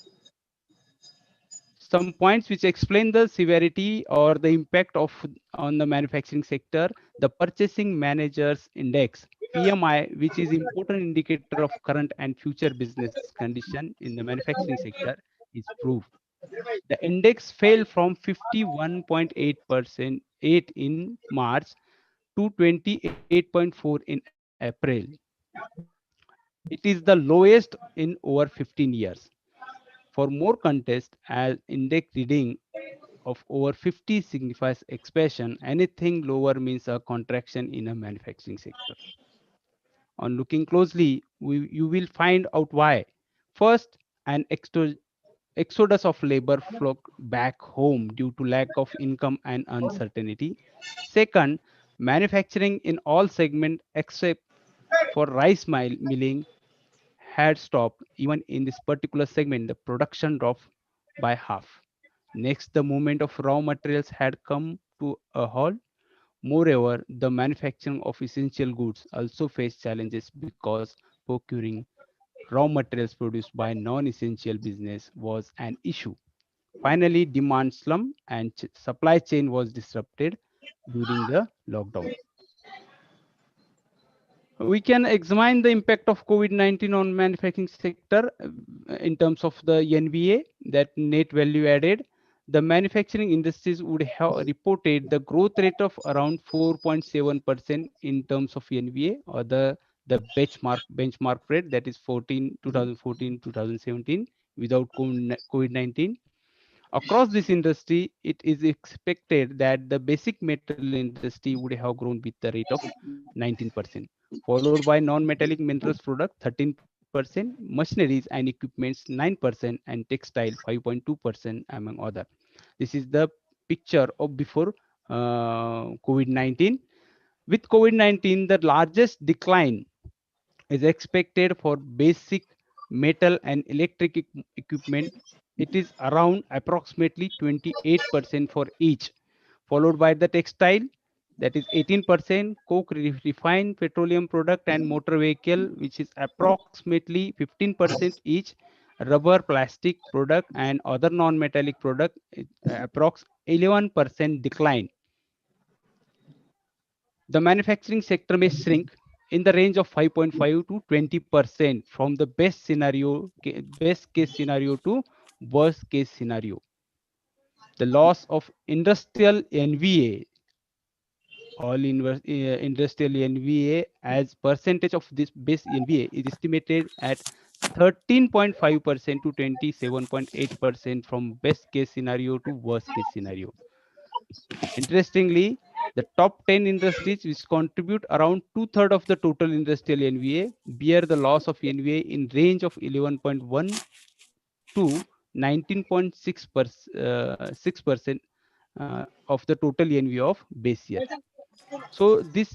Some points which explain the severity or the impact of on the manufacturing sector. The Purchasing Managers Index (PMI), which is important indicator of current and future business condition in the manufacturing sector, is proved. The index fell from 51.8% 8 in March to 28.4 in April. It is the lowest in over 15 years. For more context, as index reading of over 50 signifies expansion, anything lower means a contraction in a manufacturing sector. On looking closely, you will find out why. First, an exodus of labor flocked back home due to lack of income and uncertainty. Second, manufacturing in all segments except for milling had stopped. Even in this particular segment, the production dropped by half. Next, the movement of raw materials had come to a halt. Moreover, the manufacturing of essential goods also faced challenges because procuring raw materials produced by non-essential business was an issue. Finally, demand slumped and supply chain was disrupted during the lockdown. We can examine the impact of COVID-19 on manufacturing sector in terms of the NVA, that net value added. The manufacturing industries would have reported the growth rate of around 4.7% in terms of NVA, or the benchmark rate, that is 2014 2017 without COVID-19. Across this industry, it is expected that the basic metal industry would have grown with the rate of 19%, followed by non-metallic minerals product 13%, machineries and equipments 9%, and textile 5.2% among other. This is the picture of before COVID-19. With COVID-19, the largest decline is expected for basic metal and electric equipment. It is around approximately 28% for each, followed by the textile, that is 18%, coke, refined petroleum product and motor vehicle, which is approximately 15% each, rubber, plastic product and other non-metallic product, approx 11% decline. The manufacturing sector may shrink in the range of 5.5 to 20% from the best case scenario to worst case scenario. The loss of industrial NVA, industrial NVA as percentage of this base NVA is estimated at 13.5% to 27.8% from best case scenario to worst case scenario. Interestingly, the top 10 industries which contribute around two-thirds of the total industrial NVA bear the loss of NVA in range of 11.1 to 19.6% of the total NVA of base year. So this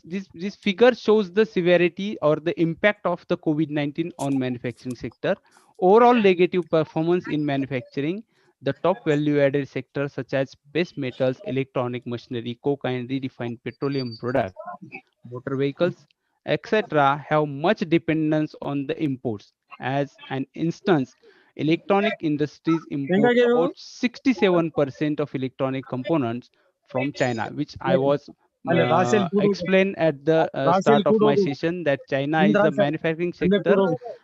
figure shows the severity or the impact of the COVID-19 on manufacturing sector. Overall negative performance in manufacturing, the top value-added sectors such as base metals, electronic machinery, coke and refined petroleum product, motor vehicles, etc., have much dependence on the imports. As an instance, electronic industries import about 67% of electronic components from China, which I was explained at the start of my session, that China is the manufacturing sector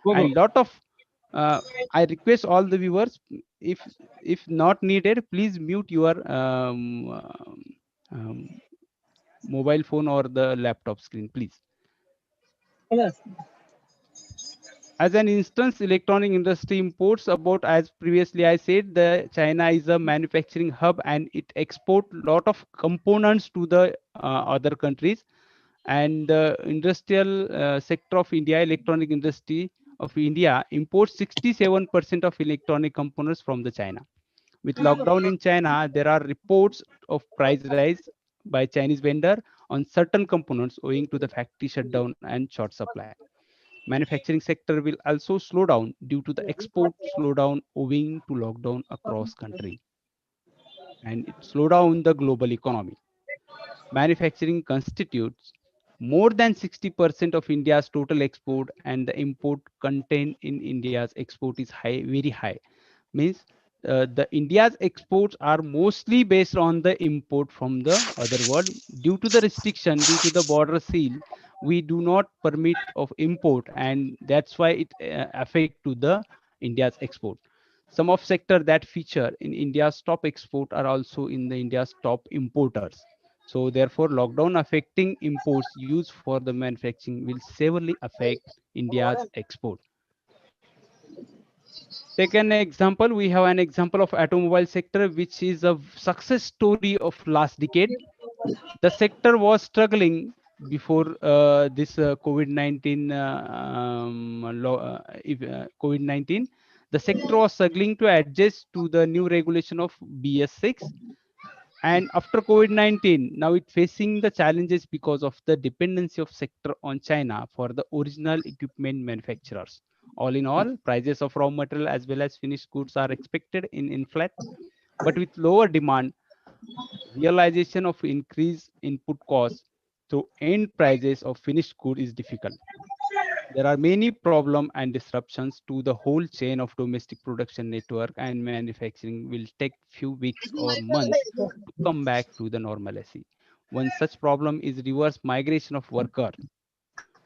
and lot of uh, I request all the viewers, if if not needed, please mute your um, mobile phone or the laptop screen, please. As an instance, electronic industry imports about, as previously I said, the China is a manufacturing hub and it export lot of components to the other countries. And the industrial sector of India, electronic industry of India imports 67% of electronic components from the China. With lockdown in China, there are reports of price rise by Chinese vendor on certain components owing to the factory shutdown and short supply. Manufacturing sector will also slow down due to the export slowdown owing to lockdown across country, and it slow down the global economy. Manufacturing constitutes more than 60% of India's total export, and the import content in India's export is high, very high. Means the India's exports are mostly based on the import from the other world. Due to the restriction, due to the border seal, we do not permit of import, and that's why it affect to the India's export. Some of sector that feature in India's top export are also in the India's top importers. So therefore, lockdown affecting imports used for the manufacturing will severely affect India's export. Take an example. We have an example of automobile sector, which is a success story of last decade. The sector was struggling before this COVID-19 COVID-19. The sector was struggling to adjust to the new regulation of BS6, and after COVID-19, now it's facing the challenges because of the dependency of sector on China for the original equipment manufacturers. All in all, prices of raw material as well as finished goods are expected in inflate, but with lower demand, realization of increased input costs through end prices of finished good is difficult. There are many problems and disruptions to the whole chain of domestic production network, and manufacturing will take few weeks or months to come back to the normalcy. One such problem is reverse migration of worker.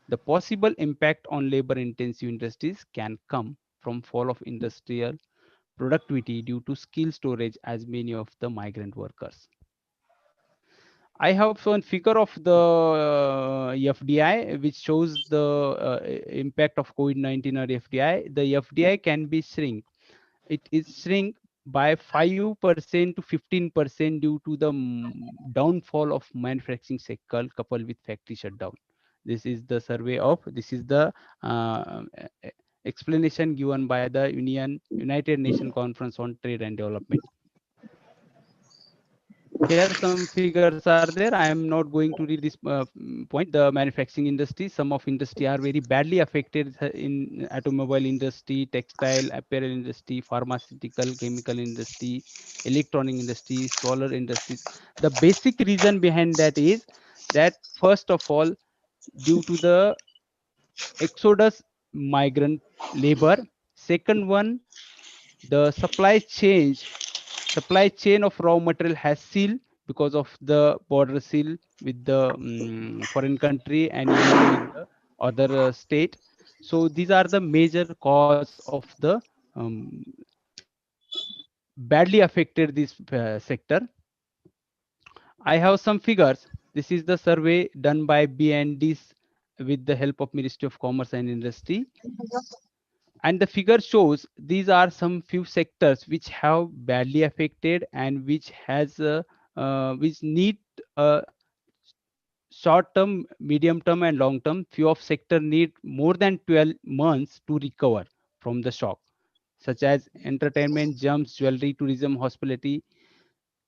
The possible impact on labor intensive industries can come from fall of industrial productivity due to skill storage as many of the migrant workers. I have one figure of the FDI which shows the impact of COVID-19 or FDI. The FDI can be shrink. It is shrink by 5% to 15% due to the downfall of manufacturing sector coupled with factory shutdown. This is the survey of, this is the explanation given by the United Nations Conference on Trade and Development. Here some figures are there. I am not going to read this point. The manufacturing industry, some of industry are very badly affected in automobile industry, textile, apparel industry, pharmaceutical, chemical industry, electronic industry, solar industries. The basic reason behind that is that first of all, due to the exodus migrant labor. Second one, the supply chain of raw material has sealed because of the border seal with the foreign country and even with the other state. So these are the major cause of the um, badly affected this sector. I have some figures. This is the survey done by BNDs with the help of Ministry of Commerce and Industry. And the figure shows these are some few sectors which have badly affected and which need short term, medium term, and long term. Few of sector need more than 12 months to recover from the shock, such as entertainment, jumps, jewelry, tourism, hospitality.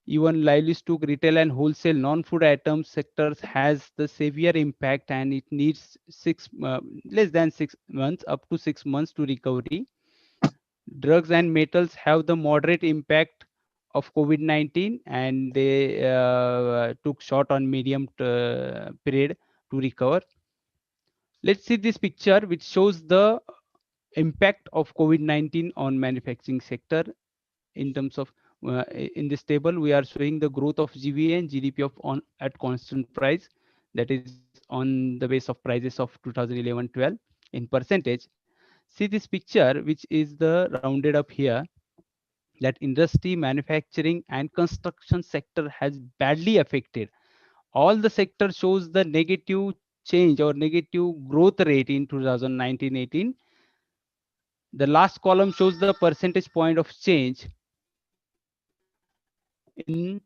Even livestock, retail, and wholesale non-food items sectors has the severe impact, and it needs less than 6 months, up to 6 months to recovery. Drugs and metals have the moderate impact of COVID-19, and they took short on medium period to recover. Let's see this picture, which shows the impact of COVID-19 on manufacturing sector in terms of in this table we are showing the growth of GVA and GDP of on at constant price, that is on the base of prices of 2011-12 in percentage. See this picture, which is the rounded up here, that industry, manufacturing, and construction sector has badly affected. All the sector shows the negative change or negative growth rate in 2019-18. The last column shows the percentage point of change in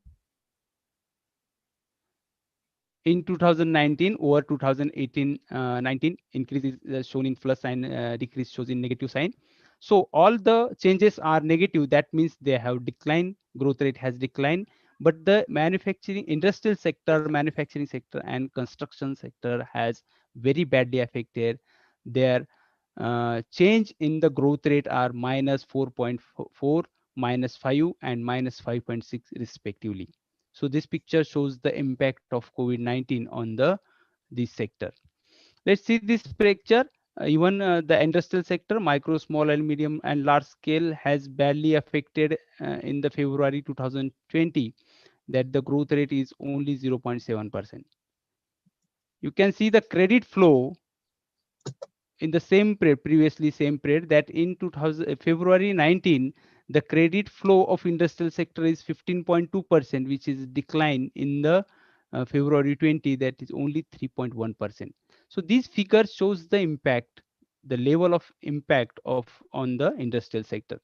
2019 over 2018 19. Increase is shown in plus sign, decrease shows in negative sign. So all the changes are negative, that means they have declined, growth rate has declined. But the manufacturing, industrial sector, manufacturing sector, and construction sector has very badly affected. Their change in the growth rate are minus 4.4, minus 5, and minus 5.6 respectively. So this picture shows the impact of COVID-19 on this sector. Let's see this picture. Even the industrial sector, micro, small, and medium and large scale, has badly affected in the February 2020. That the growth rate is only 0.7%. You can see the credit flow in the same period, previously same period, that in 2000 February 19, the credit flow of industrial sector is 15.2%, which is decline in the February 20, that is only 3.1%. So these figures shows the impact, the level of impact of on the industrial sector.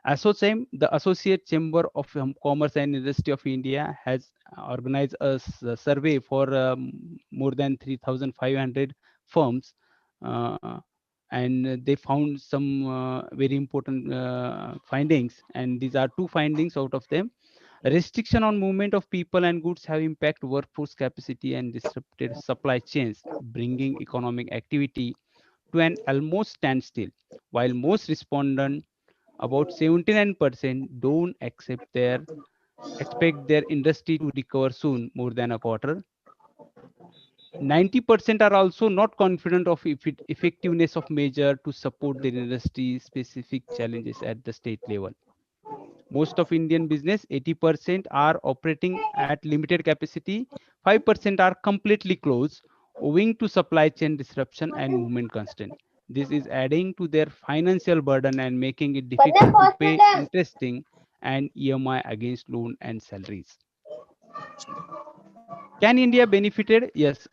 ASSOCHAM, the Associate Chamber of Commerce and Industry of India, has organized a survey for more than 3,500 firms, uh, and they found some very important findings. And these are two findings out of them. Restriction on movement of people and goods have impacted workforce capacity and disrupted supply chains, bringing economic activity to an almost standstill. While most respondents, about 79%, don't expect their industry to recover soon, more than a quarter. 90% are also not confident of effectiveness of measure to support their industry specific challenges at the state level. Most of Indian business, 80%, are operating at limited capacity. 5% are completely closed, owing to supply chain disruption and movement constraint. This is adding to their financial burden and making it difficult to pay interesting and EMI against loan and salaries. Can India benefited? Yes,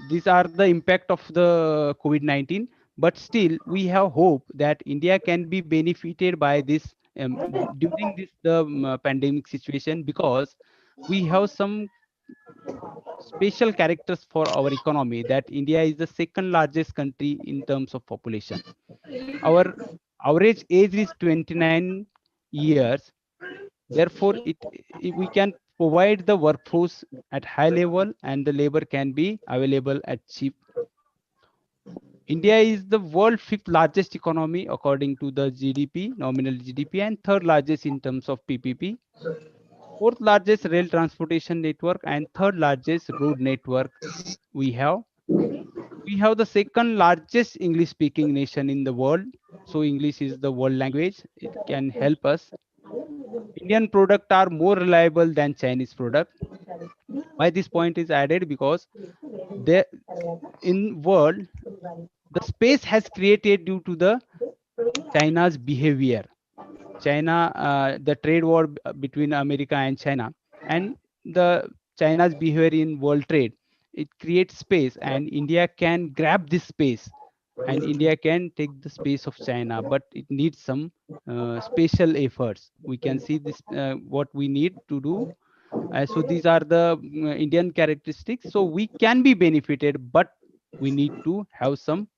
these are the impact of the COVID-19. But still, we have hope that India can be benefited by this during this pandemic situation, because we have some special characters for our economy. That India is the second largest country in terms of population. Our average age is 29 years. Therefore, we can provide the workforce at high level, and the labor can be available at cheap. India is the world fifth largest economy according to the GDP, nominal GDP, and third largest in terms of PPP. Fourth largest rail transportation network and third largest road network we have. We have the second largest English speaking nation in the world. So English is the world language. It can help us. Indian products are more reliable than Chinese product. Why this point is added? Because there in world, the space has created due to the China's behavior. China, the trade war between America and China, and the China's behavior in world trade, it creates space, and India can grab this space, and India can take the space of China, but it needs some special efforts. We can see this what we need to do. So these are the Indian characteristics. So we can be benefited, but we need to have some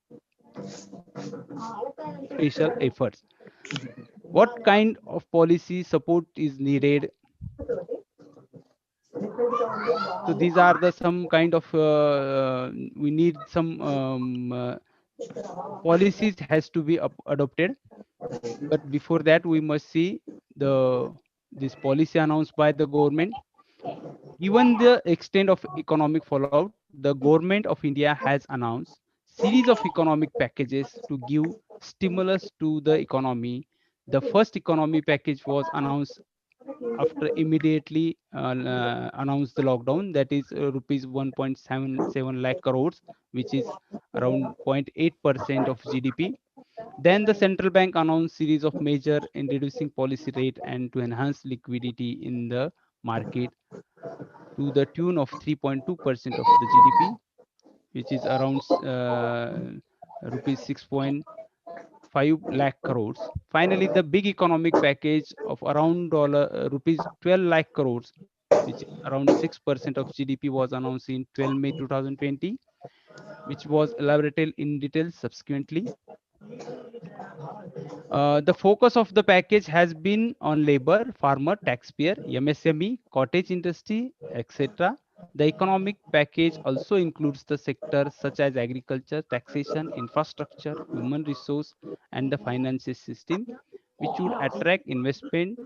special efforts. What kind of policy support is needed? So these are the some kind of we need some policies has to be adopted. But before that, we must see the this policy announced by the government. Given the extent of economic fallout, the government of India has announced series of economic packages to give stimulus to the economy. The first economy package was announced after immediately announced the lockdown, that is rupees 1.77 lakh crores, which is around 0.8% of GDP. Then the central bank announced series of measure in reducing policy rate and to enhance liquidity in the market to the tune of 3.2% of the GDP, which is around rupees 6.5 lakh crores. Finally, the big economic package of around rupees 12 lakh crores, which is around 6% of GDP, was announced in 12 May 2020, which was elaborated in detail subsequently. The focus of the package has been on labor, farmer, taxpayer, MSME, cottage industry, etc. The economic package also includes the sectors such as agriculture, taxation, infrastructure, human resource, and the financial system, which would attract investment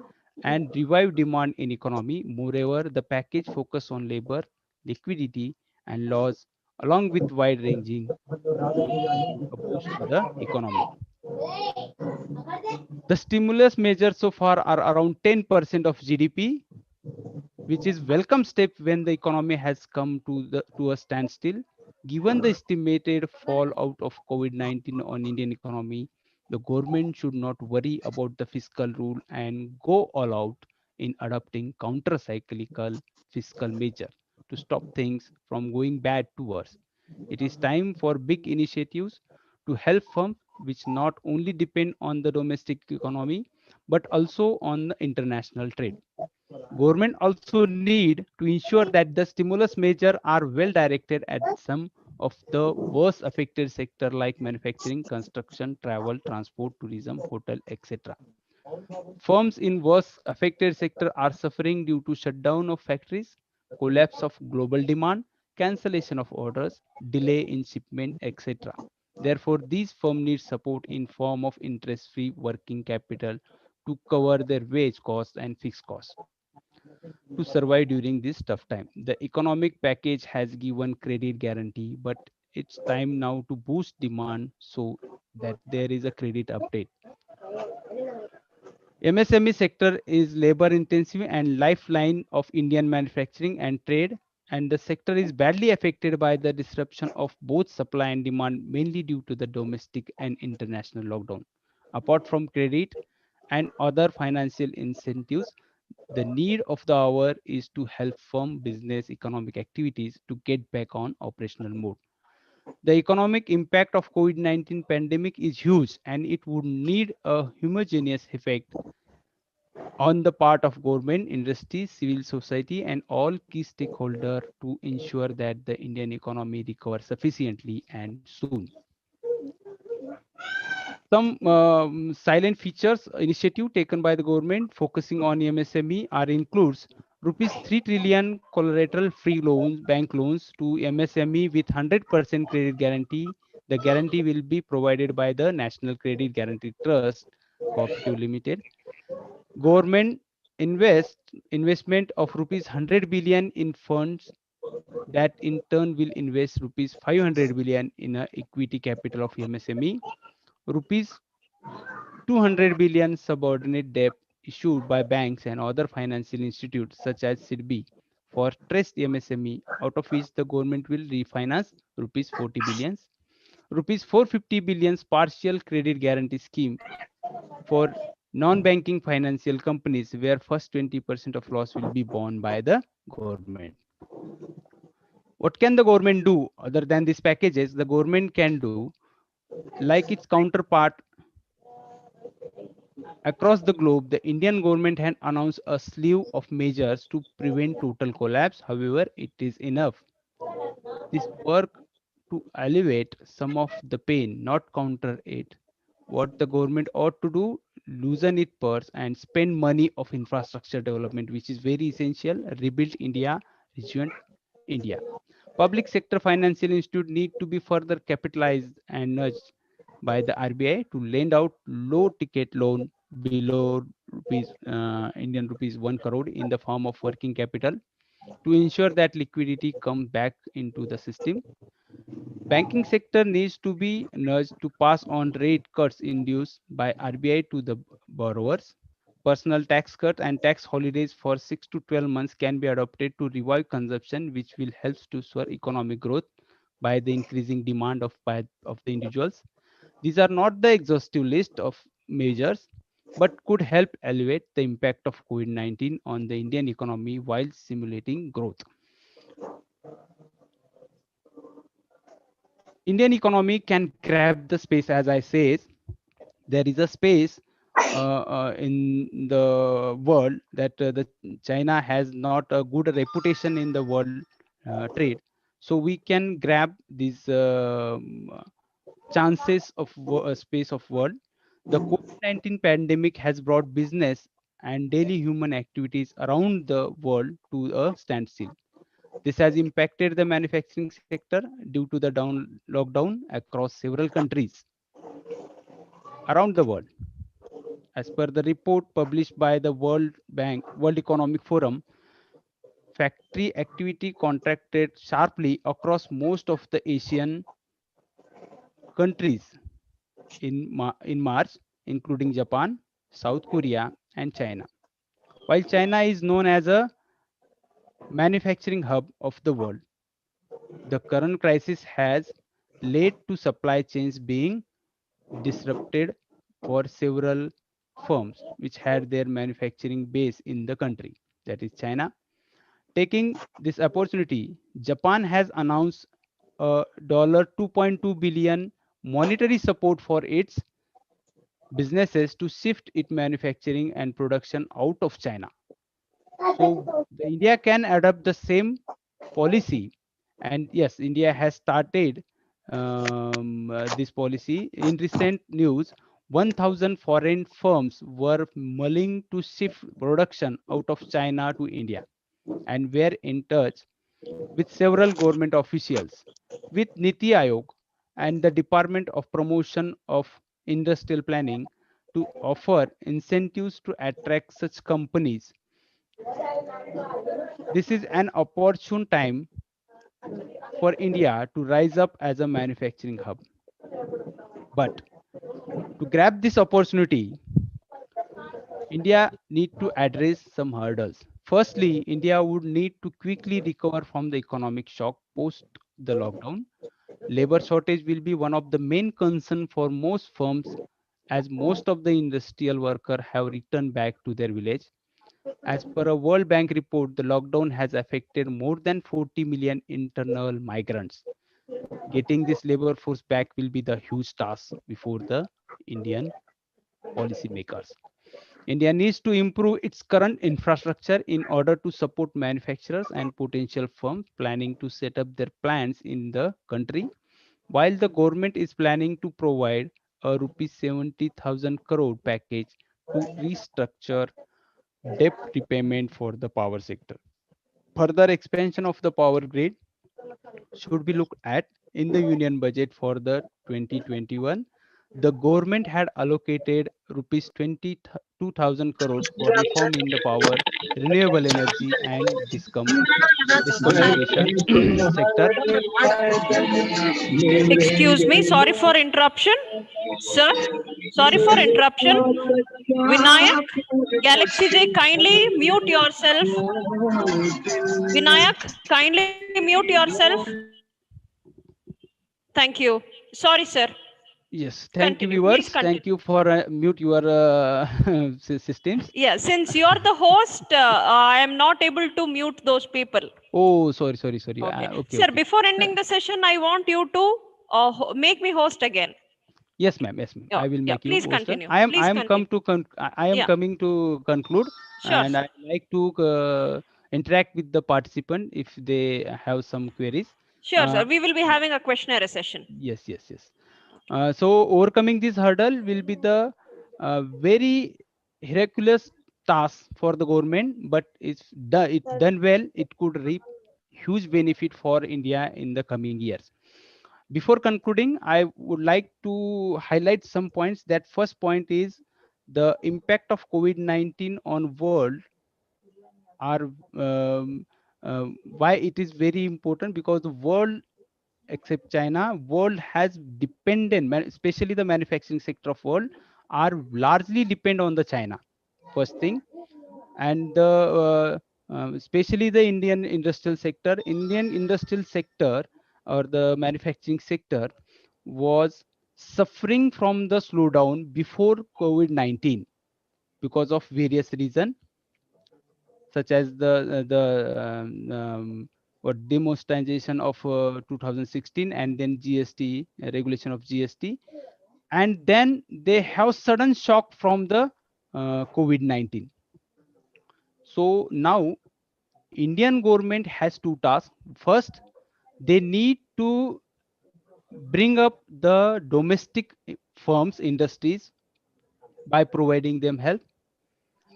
and revive demand in economy. Moreover, the package focus on labor, liquidity, and laws, along with wide-ranging to give a boost to the economy. The stimulus measures so far are around 10% of GDP, which is welcome step when the economy has come to a standstill. Given the estimated fallout of COVID-19 on Indian economy, the government should not worry about the fiscal rule and go all out in adopting counter-cyclical fiscal measure to stop things from going bad to worse. It is time for big initiatives to help firms which not only depend on the domestic economy but also on the international trade. Government also need to ensure that the stimulus measures are well directed at some of the worst affected sector like manufacturing, construction, travel, transport, tourism, hotel, etc. Firms in worst affected sector are suffering due to shutdown of factories, collapse of global demand, cancellation of orders, delay in shipment, etc. Therefore, these firms need support in form of interest-free working capital to cover their wage costs and fixed costs to survive during this tough time. The economic package has given credit guarantee, but it's time now to boost demand so that there is a credit update. MSME sector is labor intensive and lifeline of Indian manufacturing and trade, and the sector is badly affected by the disruption of both supply and demand, mainly due to the domestic and international lockdown. Apart from credit and other financial incentives, the need of the hour is to help firm business economic activities to get back on operational mode. The economic impact of COVID-19 pandemic is huge and it would need a homogeneous effect on the part of government, industry, civil society, and all key stakeholders to ensure that the Indian economy recovers sufficiently and soon. Some silent features initiative taken by the government focusing on MSME are includes rupees 3 trillion collateral free loans, bank loans to MSME with 100% credit guarantee. The guarantee will be provided by the National Credit Guarantee Trust Cooperative Limited. Government investment of rupees 100 billion in funds that in turn will invest rupees 500 billion in a equity capital of MSME, rupees 200 billion subordinate debt issued by banks and other financial institutes such as SIDBI for stressed MSME, out of which the government will refinance rupees 40 billions, rupees 450 billions partial credit guarantee scheme for non-banking financial companies where first 20% of loss will be borne by the government. What can the government do other than these packages? The government can do like its counterpart across the globe. The Indian government had announced a slew of measures to prevent total collapse. However, it is enough. This work to alleviate some of the pain, not counter it. What the government ought to do, loosen its purse and spend money of infrastructure development, which is very essential. Rebuild India, rejuvenate India. Public sector financial institute need to be further capitalized and nudged by the RBI to lend out low ticket loan below Indian rupees 1 crore in the form of working capital to ensure that liquidity comes back into the system. Banking sector needs to be nudged to pass on rate cuts induced by RBI to the borrowers. Personal tax cut and tax holidays for 6 to 12 months can be adopted to revive consumption, which will help to spur economic growth by the increasing demand of the individuals. These are not the exhaustive list of measures, but could help elevate the impact of COVID-19 on the Indian economy while stimulating growth. Indian economy can grab the space, as I says. There is a space in the world that the China has not a good reputation in the world trade, so we can grab these chances of space of world. The COVID-19 pandemic has brought business and daily human activities around the world to a standstill. This has impacted the manufacturing sector due to the lockdown across several countries around the world. As per the report published by the World Economic Forum, factory activity contracted sharply across most of the Asian countries in March, including Japan, South Korea, and China. While China is known as a manufacturing hub of the world, the current crisis has led to supply chains being disrupted for several firms which had their manufacturing base in the country, that is China. Taking this opportunity, Japan has announced a $2.2 billion monetary support for its businesses to shift its manufacturing and production out of China. So the India can adopt the same policy, and yes, India has started this policy. In recent news, 1,000 foreign firms were mulling to shift production out of China to India and were in touch with several government officials, with Niti Aayog and the Department of Promotion of Industrial Planning to offer incentives to attract such companies. This is an opportune time for India to rise up as a manufacturing hub. But to grab this opportunity, India need to address some hurdles. Firstly, India would need to quickly recover from the economic shock post the lockdown. Labor shortage will be one of the main concerns for most firms, as most of the industrial workers have returned back to their village. As per a World Bank report, the lockdown has affected more than 40 million internal migrants. Getting this labor force back will be the huge task before the Indian policymakers. India needs to improve its current infrastructure in order to support manufacturers and potential firms planning to set up their plants in the country, while the government is planning to provide a rupees 70,000 crore package to restructure debt repayment for the power sector. Further expansion of the power grid should be looked at in the union budget for the 2021. The government had allocated rupees 22,000 crores for reform in the power, renewable energy, and discommunication sector. Excuse me, sorry for interruption. Sir, sorry for interruption. Vinayak, Galaxy J, kindly mute yourself. Vinayak, kindly mute yourself. Thank you. Sorry, sir. Yes, thank you, Continue. Please viewers. continue. Thank you for mute your systems. Yeah, since you're the host, I am not able to mute those people. Oh, sorry. Okay. Okay, Sir, okay. before ending the session, I want you to make me host again. Yes, ma'am. Yes, ma'am. Yeah, I will yeah. make you Please host. continue. I Please am come continue. to I am Yeah, coming to conclude, sure, and sir. I like to interact with the participant if they have some queries. Sure, sir. Uh, We will be having a questionnaire session. yes. So overcoming this hurdle will be the very Hercules task for the government, but it done well, it could reap huge benefit for India in the coming years. Before concluding, I would like to highlight some points. That first point is the impact of COVID-19 on world are why it is very important, because the world except China, world has especially the manufacturing sector of world are largely depend on the China first thing. And especially the Indian industrial sector or the manufacturing sector was suffering from the slowdown before COVID-19 because of various reasons, such as what demonetization of 2016, and then GST, regulation of GST, and then they have sudden shock from the COVID-19. So now Indian government has two tasks. First, they need to bring up the domestic firms, industries, by providing them help.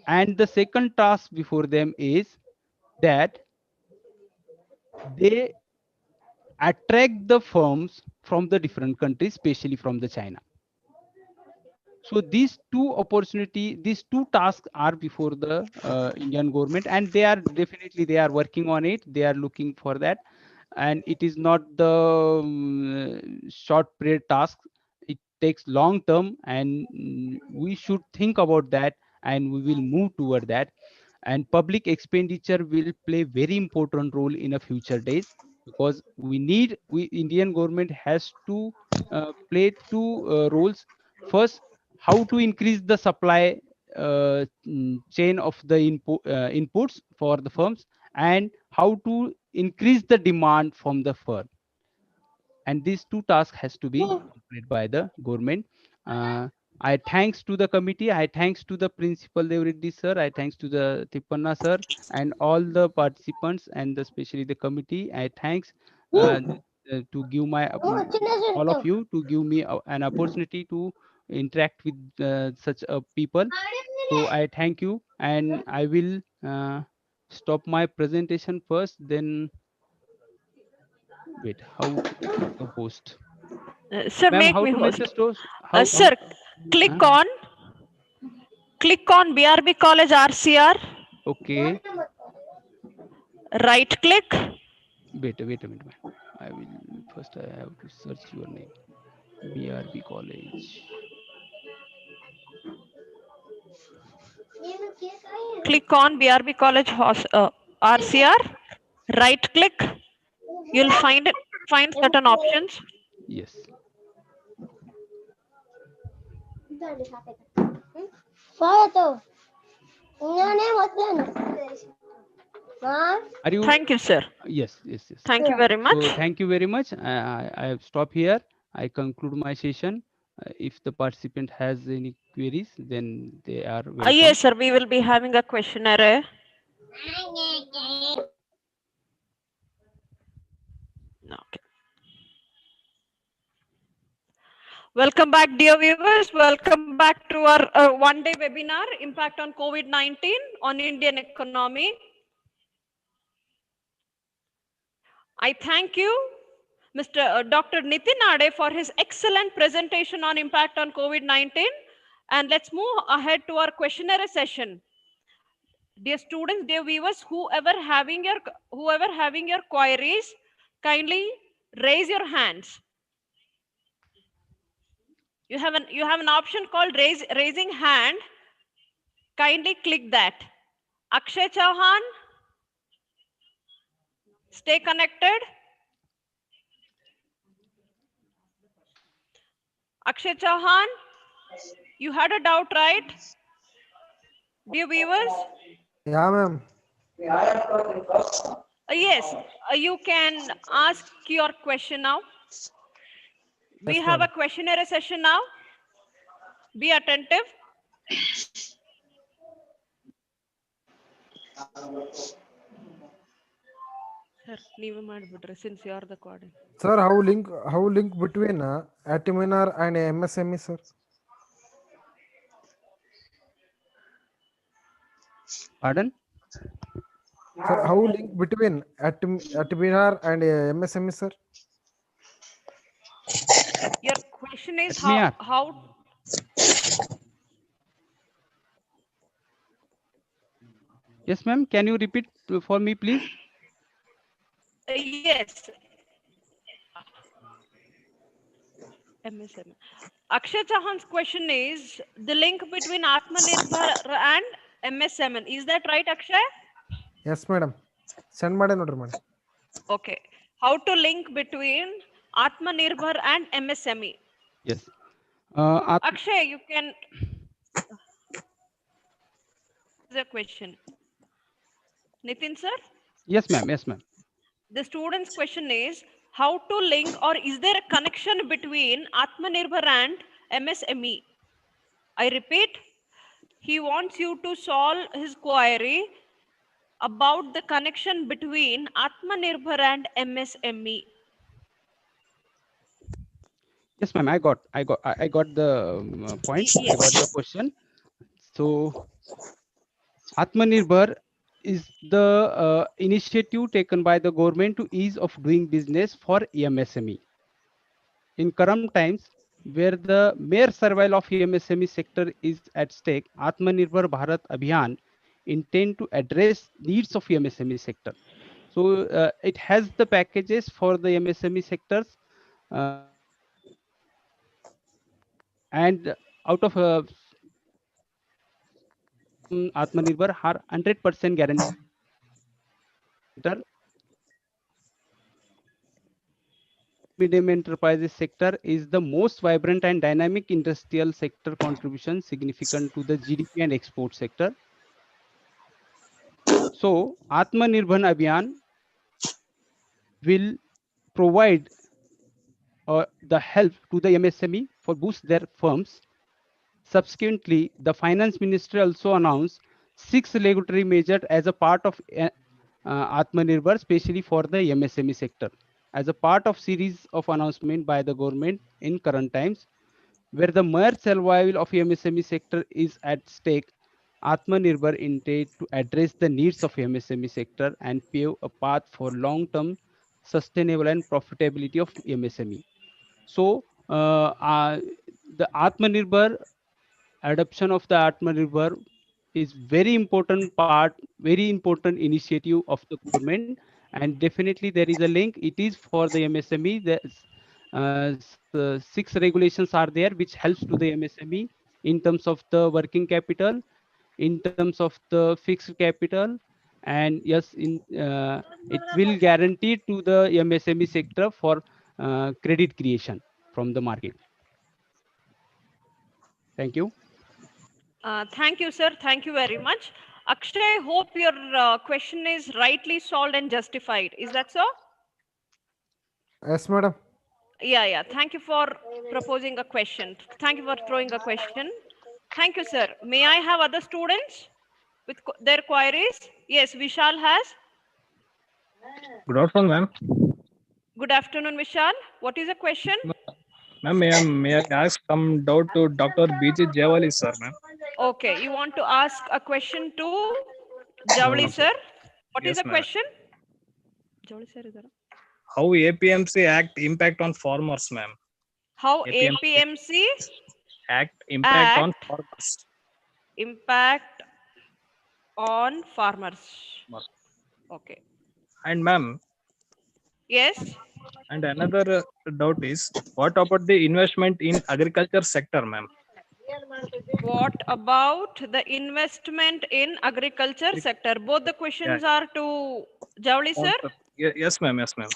And the second task before them is that they attract the firms from the different countries, especially from the China. So these two tasks are before the Indian government, and they are working on it. They are looking for that, and it is not the short period task. It takes long term, and we should think about that, and we will move toward that. And public expenditure will play very important role in a future days, because we Indian government has to play two roles. First, how to increase the supply chain of the inputs for the firms, and how to increase the demand from the firm. And these two tasks has to be completed by the government. uh, I thanks to the committee, I thanks to the principal Devreddy sir, I thanks to the Tippanna sir, and all the participants, and especially the committee. I thanks to give my all of you to give me an opportunity to interact with such people. So I thank you, and I will stop my presentation first, then wait, how to make the host? Sir, Ma'am, make how me to make the host. stores? How? Sir, click Huh? on click on BRB College RCR. Okay. Right click. Wait a minute, ma'am. I will first. I have to search your name. BRB College. Click on BRB College RCR. Right click. You'll find certain options. Yes. Are you? Thank you, sir. Yes, yes, yes. Thank you very So much. thank you very much. I have stopped here. I conclude my session. If the participant has any queries, then they are welcome. Yes, sir. We will be having a questionnaire. Okay. Welcome back, dear viewers. Welcome back to our one-day webinar, Impact on COVID-19 on Indian Economy. I thank you, Mr. Dr. Nitin Ade, for his excellent presentation on impact on COVID-19. And let's move ahead to our questionnaire session. Dear students, dear viewers, whoever having your queries, kindly raise your hands. You have an option called raising hand. Kindly click that. Akshay Chauhan, stay connected. Akshay Chauhan, you had a doubt, right? Dear viewers? Yeah, ma'am. Yes, you can ask your question now. We Yes, have a ma'am. questionnaire session now. Be attentive. Sir, since you are the coordinator. Sir, how link between Atminar and MSME, sir? Pardon? Sir, how link between Atminar and MSME, sir? Your question is Let me ask. how Yes, ma'am. Can you repeat for me, please? yes. MSME. Akshay Chauhan's question is the link between Atmanirbhar and MSMN. Is that right, Akshay? Yes, madam. Send ಮಾಡಿ ನೋಡ್ರಿ madam. Okay. How to link between Atmanirbhar and MSME? Yes. Akshay, you can. The question. Nitin sir? Yes, ma'am. Yes, ma'am. The student's question is how to link, or is there a connection between Atmanirbhar and MSME? I repeat, he wants you to solve his query about the connection between Atmanirbhar and MSME. Yes, ma'am. I got the point. I got the Yes. question. So, Atmanirbhar is the initiative taken by the government to ease of doing business for MSME. In current times, where the mere survival of MSME sector is at stake, Atmanirbhar Bharat Abhiyan intend to address needs of MSME sector. So it has the packages for the MSME sectors, and out of Atmanirbhar are 100% guaranteed. Medium enterprises sector is the most vibrant and dynamic industrial sector, contribution significant to the GDP and export sector. So Atmanirbhar Abhiyan will provide the help to the MSME for boost their firms. Subsequently, the finance ministry also announced 6 regulatory measures as a part of Atmanirbhar, especially for the MSME sector. As a part of series of announcement by the government in current times, where the mere survival of MSME sector is at stake, Atmanirbhar intend to address the needs of MSME sector and pave a path for long-term sustainable and profitability of MSME. So, the Atmanirbhar adoption of the Atmanirbhar is very important part, very important initiative of the government, and definitely there is a link. It is for the MSME. There's 6 regulations are there which helps to the MSME in terms of the working capital, in terms of the fixed capital, and yes, it will guarantee to the MSME sector for credit creation from the market. Thank you. Thank you, sir. Thank you very much. Akshay, hope your question is rightly solved and justified. Is that so? Yes, madam. Yeah. Thank you for proposing a question. Thank you for throwing a question. Thank you, sir. May I have other students with their queries? Yes, Vishal has. Good afternoon, ma'am. Good afternoon, Vishal. What is the question? Ma'am, may I ask some doubt to Dr. B.J. Javali, sir, ma'am? Okay, you want to ask a question to Javali, sir? What is Yes, the ma'am. question? Javali, sir, is there? How APMC Act impact on farmers, ma'am? How APMC APMC Act impact on Act farmers? impact on farmers. Okay. And ma'am, Yes. and another doubt is, what about the investment in agriculture sector, ma'am? What about the investment in agriculture sector? Both the questions are to Javali, sir? Yes, ma'am. Yes, ma'am.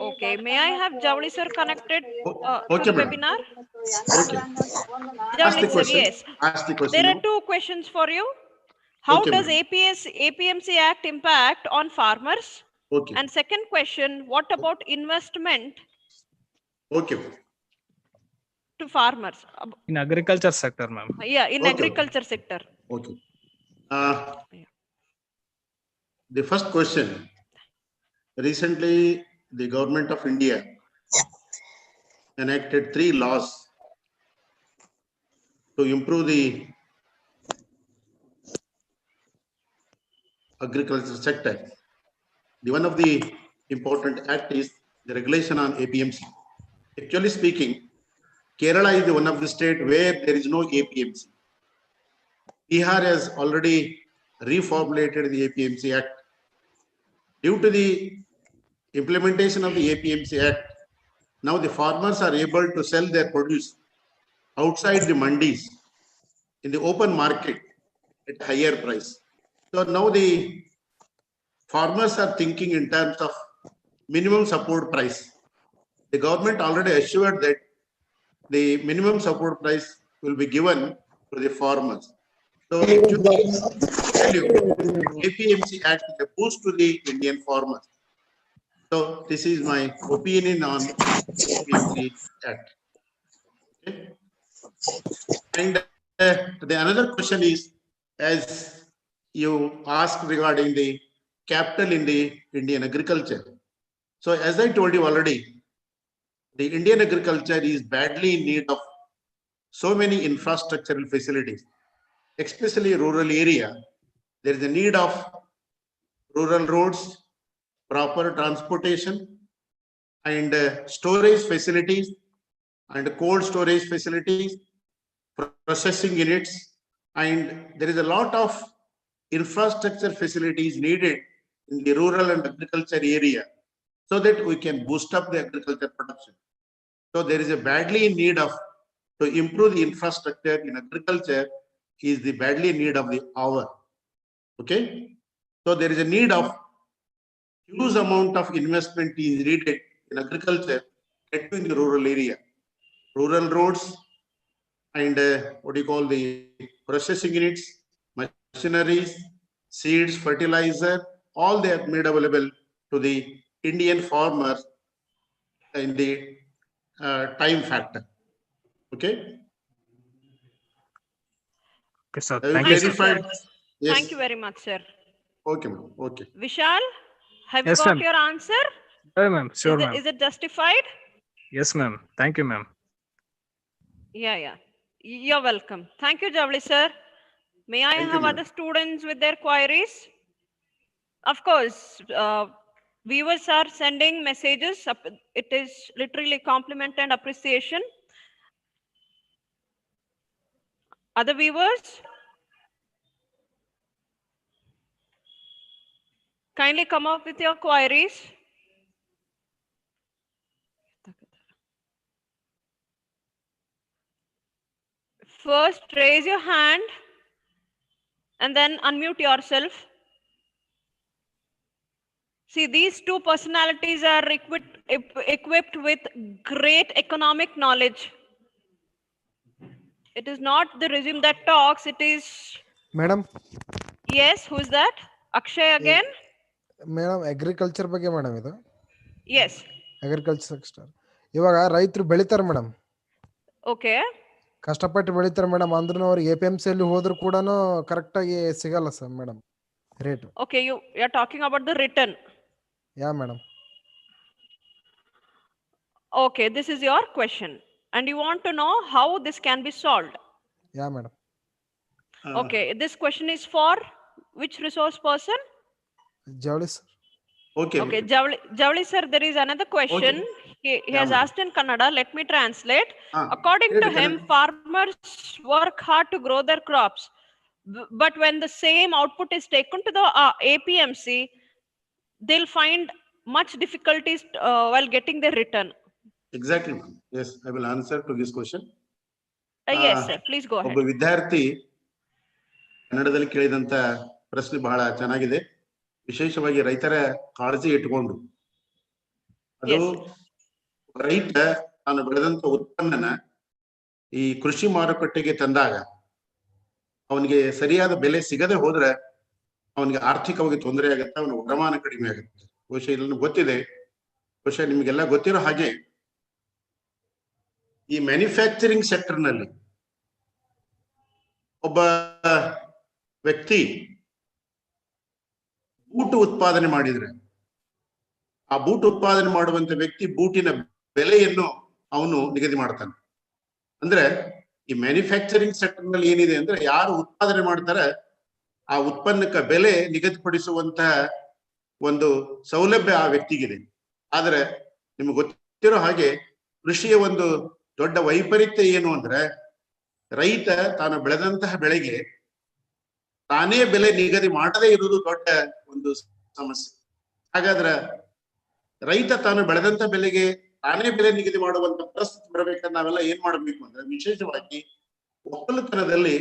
Okay. May I have Javali, sir, connected to Okay, the madam. webinar? Okay. Ask the Javali, sir, question. yes. Ask the question. There are now. two questions for you. How Okay, does madam. APMC Act impact on farmers? Okay. And second question, what about investment Okay. to farmers? In agriculture sector, ma'am. Yeah, in Okay. agriculture sector. Okay. Yeah. The first question. Recently, the government of India enacted 3 laws to improve the agriculture sector. The one of the important act is the regulation on APMC. Actually speaking, Kerala is the one of the state where there is no APMC. Bihar has already reformulated the APMC Act. Due to the implementation of the APMC Act, now the farmers are able to sell their produce outside the mandis in the open market at higher price. So now the farmers are thinking in terms of minimum support price. The government already assured that the minimum support price will be given to the farmers. So actually, APMC Act is a boost to the Indian farmers. So this is my opinion on APMC Act. Okay. And the another question is, as you asked regarding the capital in the Indian agriculture. So as I told you already, the Indian agriculture is badly in need of so many infrastructural facilities, especially rural area. There is a need of rural roads, proper transportation, and storage facilities, and cold storage facilities, processing units, and there is a lot of infrastructure facilities needed in the rural and agriculture area so that we can boost up the agriculture production. So there is a badly in need of to improve the infrastructure in agriculture is the badly in need of the hour. Okay. So there is a need of huge amount of investment is needed in agriculture, in the rural area, rural roads, and what do you call the processing units, machineries, seeds, fertilizer, all they are made available to the Indian farmers in the time factor. Okay. Okay, sir. Have you Thank you, sir. clarified? Yes. Thank you very much, sir. Okay, ma'am. Okay. Vishal, have you Yes, got ma'am. your answer? Sure, ma'am. Sure, ma'am. Is it justified? Yes, ma'am. Thank you, ma'am. Yeah. You're welcome. Thank you, Javli sir. May I Thank you, have ma'am. other students with their queries? Of course, viewers are sending messages. It is literally compliment and appreciation. Other viewers? Kindly come up with your queries. First, raise your hand and then unmute yourself. See, these two personalities are equipped with great economic knowledge. It is not the resume that talks, it is... Madam? Yes, who's that? Akshay again? Madam, agriculture ಬಗ್ಗೆ madam ಇದು. Yes. Agriculture sector. ಇವಾಗ ರೈತರು ಬೆಳಿತಾರೆ madam. Okay. ಕಷ್ಟಪಟ್ಟು ಬೆಳಿತಾರೆ madam, ಅಂದ್ರೂ ಅವ್ರಿಗೆ APMC ಅಲ್ಲಿ ಹೋದ್ರು ಕೂಡ ಕರೆಕ್ಟಾಗಿ ಸಿಗಲ್ಲ sir madam rate. Okay, you are talking about the return. Yeah, madam. Okay, this is your question. And you want to know how this can be solved? Yeah, madam. Okay, this question is for which resource person? Javli sir. Okay, Javli sir, there is another question. Okay. He has asked in Kannada. Let me translate. Ah, According to him, farmers work hard to grow their crops. But when the same output is taken to the APMC, they'll find much difficulties while getting their return. Exactly. Yes, I will answer to this question. Yes, sir. Please go ahead. ಒಬ್ಬ ವಿದ್ಯಾರ್ಥಿ ಕನ್ನಡದಲ್ಲಿ ಕೇಳಿದಂತ ಪ್ರಶ್ನೆ ಬಹಳ ಚೆನ್ನಾಗಿದೆ. ವಿಶೇಷವಾಗಿ ರೈತರ ಕಾಳಜಿ ಇಟ್ಟುಕೊಂಡು ಅದು ರೈತ ತಾನು ಬೆಳೆದಂತ ಉತ್ಪನ್ನನ ಈ ಕೃಷಿ ಮಾರುಕಟ್ಟೆಗೆ ತಂದಾಗ ಅವನಿಗೆ ಸರಿಯಾದ ಬೆಲೆ ಸಿಗದೆ ಹೋದ್ರೆ ಅವನಿಗೆ ಆರ್ಥಿಕವಾಗಿ ತೊಂದರೆ ಆಗುತ್ತೆ, ಅವನ ವರಮಾನ ಕಡಿಮೆ ಆಗುತ್ತೆ. ಬಹುಶಃ ಇಲ್ಲಿ ಗೊತ್ತಿದೆ, ಬಹುಶಃ ನಿಮಗೆಲ್ಲ ಗೊತ್ತಿರೋ ಹಾಗೆ ಈ ಮ್ಯಾನುಫ್ಯಾಕ್ಚರಿಂಗ್ ಸೆಕ್ಟರ್ ನಲ್ಲಿ ಒಬ್ಬ ವ್ಯಕ್ತಿ ಬೂಟು ಉತ್ಪಾದನೆ ಮಾಡಿದ್ರೆ ಆ ಬೂಟು ಉತ್ಪಾದನೆ ಮಾಡುವಂತ ವ್ಯಕ್ತಿ ಬೂಟಿನ ಬೆಲೆಯನ್ನು ಅವನು ನಿಗದಿ ಮಾಡ್ತಾನೆ. ಅಂದ್ರೆ ಈ ಮ್ಯಾನುಫ್ಯಾಕ್ಚರಿಂಗ್ ಸೆಕ್ಟರ್ ನಲ್ಲಿ ಏನಿದೆ ಅಂದ್ರೆ ಯಾರು ಉತ್ಪಾದನೆ ಮಾಡ್ತಾರೆ ಆ ಉತ್ಪನ್ನಕ್ಕೆ ಬೆಲೆ ನಿಗದಿಪಡಿಸುವಂತಹ ಒಂದು ಸೌಲಭ್ಯ ಆ ವ್ಯಕ್ತಿಗಿದೆ. ಆದ್ರೆ ನಿಮ್ಗೆ ಗೊತ್ತಿರೋ ಹಾಗೆ ಕೃಷಿಯ ಒಂದು ದೊಡ್ಡ ವೈಪರೀತ್ಯ ಏನು ಅಂದ್ರೆ ರೈತ ತಾನು ಬೆಳೆದಂತಹ ಬೆಳೆಗೆ ತಾನೇ ಬೆಲೆ ನಿಗದಿ ಮಾಡದೇ ಇರುವುದು ದೊಡ್ಡ ಒಂದು ಸಮಸ್ಯೆ. ಹಾಗಾದ್ರೆ ರೈತ ತಾನು ಬೆಳೆದಂತ ಬೆಲೆಗೆ ತಾನೇ ಬೆಲೆ ನಿಗದಿ ಮಾಡುವಂತ ಪರಿಸ್ಥಿತಿ ಬರಬೇಕಾದ್ರೆ ನಾವೆಲ್ಲ ಏನ್ ಮಾಡಬೇಕು ಅಂದ್ರೆ ವಿಶೇಷವಾಗಿ ಒಕ್ಕಲುತನದಲ್ಲಿ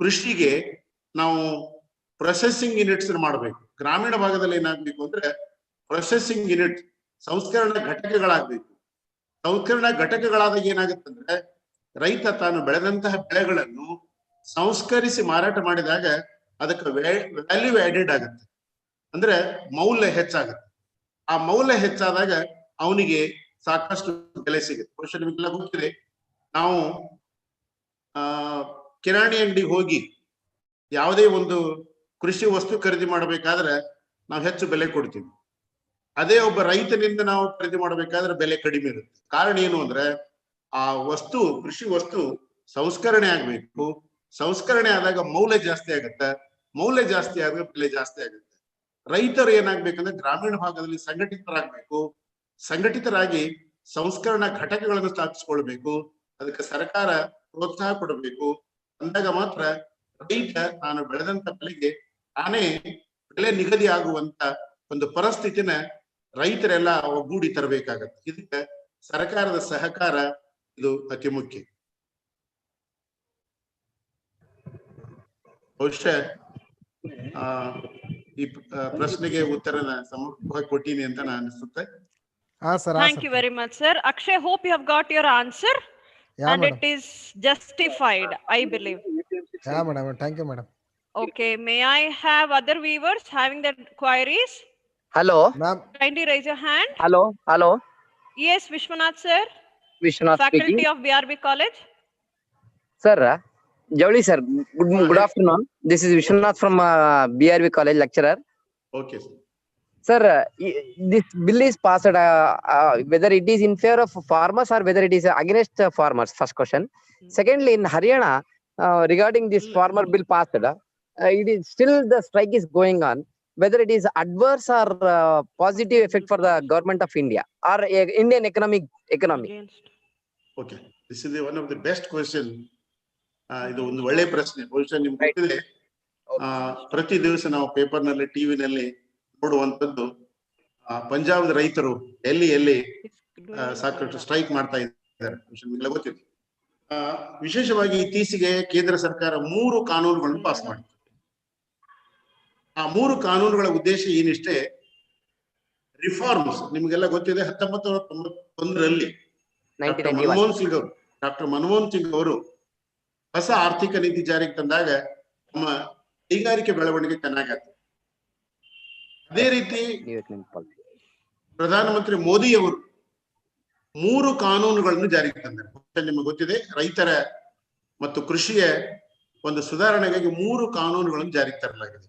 ಕೃಷಿಗೆ ನಾವು ಪ್ರೊಸೆಸಿಂಗ್ ಯೂನಿಟ್ಸ್ ಮಾಡಬೇಕು. ಗ್ರಾಮೀಣ ಭಾಗದಲ್ಲಿ ಏನಾಗ್ಬೇಕು ಅಂದ್ರೆ ಪ್ರೊಸೆಸಿಂಗ್ ಯೂನಿಟ್, ಸಂಸ್ಕರಣಾ ಘಟಕಗಳಾಗ್ಬೇಕು. ಸಂಸ್ಕರಣಾ ಘಟಕಗಳಾದಾಗ ಏನಾಗುತ್ತಂದ್ರೆ ರೈತ ತಾನು ಬೆಳೆದಂತಹ ಬೆಳೆಗಳನ್ನು ಸಂಸ್ಕರಿಸಿ ಮಾರಾಟ ಮಾಡಿದಾಗ ಅದಕ್ಕೆ ವ್ಯಾಲ್ಯೂ ಆಡೆಡ್ ಆಗುತ್ತೆ, ಅಂದ್ರೆ ಮೌಲ್ಯ ಹೆಚ್ಚಾಗುತ್ತೆ. ಆ ಮೌಲ್ಯ ಹೆಚ್ಚಾದಾಗ ಅವನಿಗೆ ಸಾಕಷ್ಟು ಬೆಲೆ ಸಿಗುತ್ತೆ. ಬಹುಶಃ ನಿಮಗೆಲ್ಲ ಗೊತ್ತಿದೆ, ನಾವು ಕಿರಾಣಿ ಅಂಗಡಿಗೆ ಹೋಗಿ ಯಾವುದೇ ಒಂದು ಕೃಷಿ ವಸ್ತು ಖರೀದಿ ಮಾಡಬೇಕಾದ್ರೆ ನಾವು ಹೆಚ್ಚು ಬೆಲೆ ಕೊಡ್ತೀವಿ. ಅದೇ ಒಬ್ಬ ರೈತನಿಂದ ನಾವು ಖರೀದಿ ಮಾಡಬೇಕಾದ್ರೆ ಬೆಲೆ ಕಡಿಮೆ ಇರುತ್ತೆ. ಕಾರಣ ಏನು ಅಂದ್ರೆ ಆ ವಸ್ತು, ಕೃಷಿ ವಸ್ತು ಸಂಸ್ಕರಣೆ ಆಗ್ಬೇಕು. ಸಂಸ್ಕರಣೆ ಆದಾಗ ಮೌಲ್ಯ ಜಾಸ್ತಿ ಆಗುತ್ತೆ, ಮೌಲ್ಯ ಜಾಸ್ತಿ ಆದಾಗ ಬೆಲೆ ಜಾಸ್ತಿ ಆಗುತ್ತೆ. ರೈತರು ಏನಾಗ್ಬೇಕಂದ್ರೆ ಗ್ರಾಮೀಣ ಭಾಗದಲ್ಲಿ ಸಂಘಟಿತರಾಗಬೇಕು. ಸಂಘಟಿತರಾಗಿ ಸಂಸ್ಕರಣಾ ಘಟಕಗಳನ್ನು ಸ್ಥಾಪಿಸಿಕೊಳ್ಬೇಕು. ಅದಕ್ಕೆ ಸರ್ಕಾರ ಪ್ರೋತ್ಸಾಹ ಕೊಡಬೇಕು. ಅಂದಾಗ ಮಾತ್ರ ರೈತ ತಾನು ಬೆಳೆದಂತ ಬೆಳೆಗೆ ತಾನೇ ಬೆಲೆ ನಿಗದಿ ಆಗುವಂತ ಒಂದು ಪರಿಸ್ಥಿತಿನ ರೈತರೆಲ್ಲ ಒಗ್ಗೂಡಿ ತರಬೇಕಾಗತ್ತೆ. ಇದಕ್ಕೆ ಸರ್ಕಾರದ ಸಹಕಾರ ಇದು ಅತಿ ಮುಖ್ಯ. ಬಹುಶಃ ಈ ಪ್ರಶ್ನೆಗೆ ಉತ್ತರನ ಸಮರ್ಪಕವಾಗಿ ಕೊಟ್ಟಿನಿ ಅಂತ ನಾನು ಅನಿಸುತ್ತೆ. Thank you very much, sir. Akshay, hope you have got your answer. Yeah, and madam. It is justified, I believe. Yeah, madam. Thank you, madam. Okay, may I have other viewers having their queries? Hello. Ma'am. Kindly raise your hand. Hello. Hello. Yes, Vishwanath sir. Vishwanath Faculty speaking. of BRB College. Sir, Javli sir, good afternoon. This is Vishwanath from BRB College, lecturer. Okay, sir. Sir, this bill is passed, whether it is in favor of farmers or whether it is against farmers, first question. Secondly, in Haryana, regarding this farmer bill passed, it is still the strike is going on. Whether it is adverse or positive effect for the government of India or Indian economy. Okay, this is one of the best question. ಇದು ಒಂದು ಒಳ್ಳೆ ಪ್ರಶ್ನೆ. ಬಹುಶಃ ನಿಮ್ಗೆ ಗೊತ್ತಿದೆ, ಪ್ರತಿ ದಿವಸ ನಾವು ಪೇಪರ್ ನಲ್ಲಿ, ಟಿವಿ ನಲ್ಲಿ ನೋಡುವಂತದ್ದು ಪಂಜಾಬದ ರೈತರು ಎಲ್ಲಿ ಸಾಕಷ್ಟು ಸ್ಟ್ರೈಕ್ ಮಾಡ್ತಾ ಇದ್ದಾರೆ. ನಿಮ್ಗೆಲ್ಲ ಗೊತ್ತಿದೆ. ವಿಶೇಷವಾಗಿ ಇತ್ತೀಚೆಗೆ ಕೇಂದ್ರ ಸರ್ಕಾರ 3 ಕಾನೂನುಗಳನ್ನು ಪಾಸ್ ಮಾಡಿತು. ಆ 3 ಕಾನೂನುಗಳ ಉದ್ದೇಶ ಏನಿಷ್ಟೇ, ರಿಫಾರ್ಮ್ಸ್. ನಿಮ್ಗೆಲ್ಲ ಗೊತ್ತಿದೆ, 1991ರಲ್ಲಿ ಡಾಕ್ಟರ್ ಮನಮೋಹನ್ ಸಿಂಗ್ ಅವರು ಹೊಸ ಆರ್ಥಿಕ ನೀತಿ ಜಾರಿಗೆ ತಂದಾಗ ನಮ್ಮ ಕೈಗಾರಿಕೆ ಬೆಳವಣಿಗೆ ಚೆನ್ನಾಗತ್ತೆ. ಅದೇ ರೀತಿ ಪ್ರಧಾನಮಂತ್ರಿ ಮೋದಿ ಅವರು 3 ಕಾನೂನುಗಳನ್ನು ಜಾರಿಗೆ ತಂದರು. ನಿಮಗೆ ಗೊತ್ತಿದೆ, ರೈತರ ಮತ್ತು ಕೃಷಿಯ ಒಂದು ಸುಧಾರಣೆಗಾಗಿ 3 ಕಾನೂನುಗಳನ್ನು ಜಾರಿಗೆ ತರಲಾಗಿದೆ.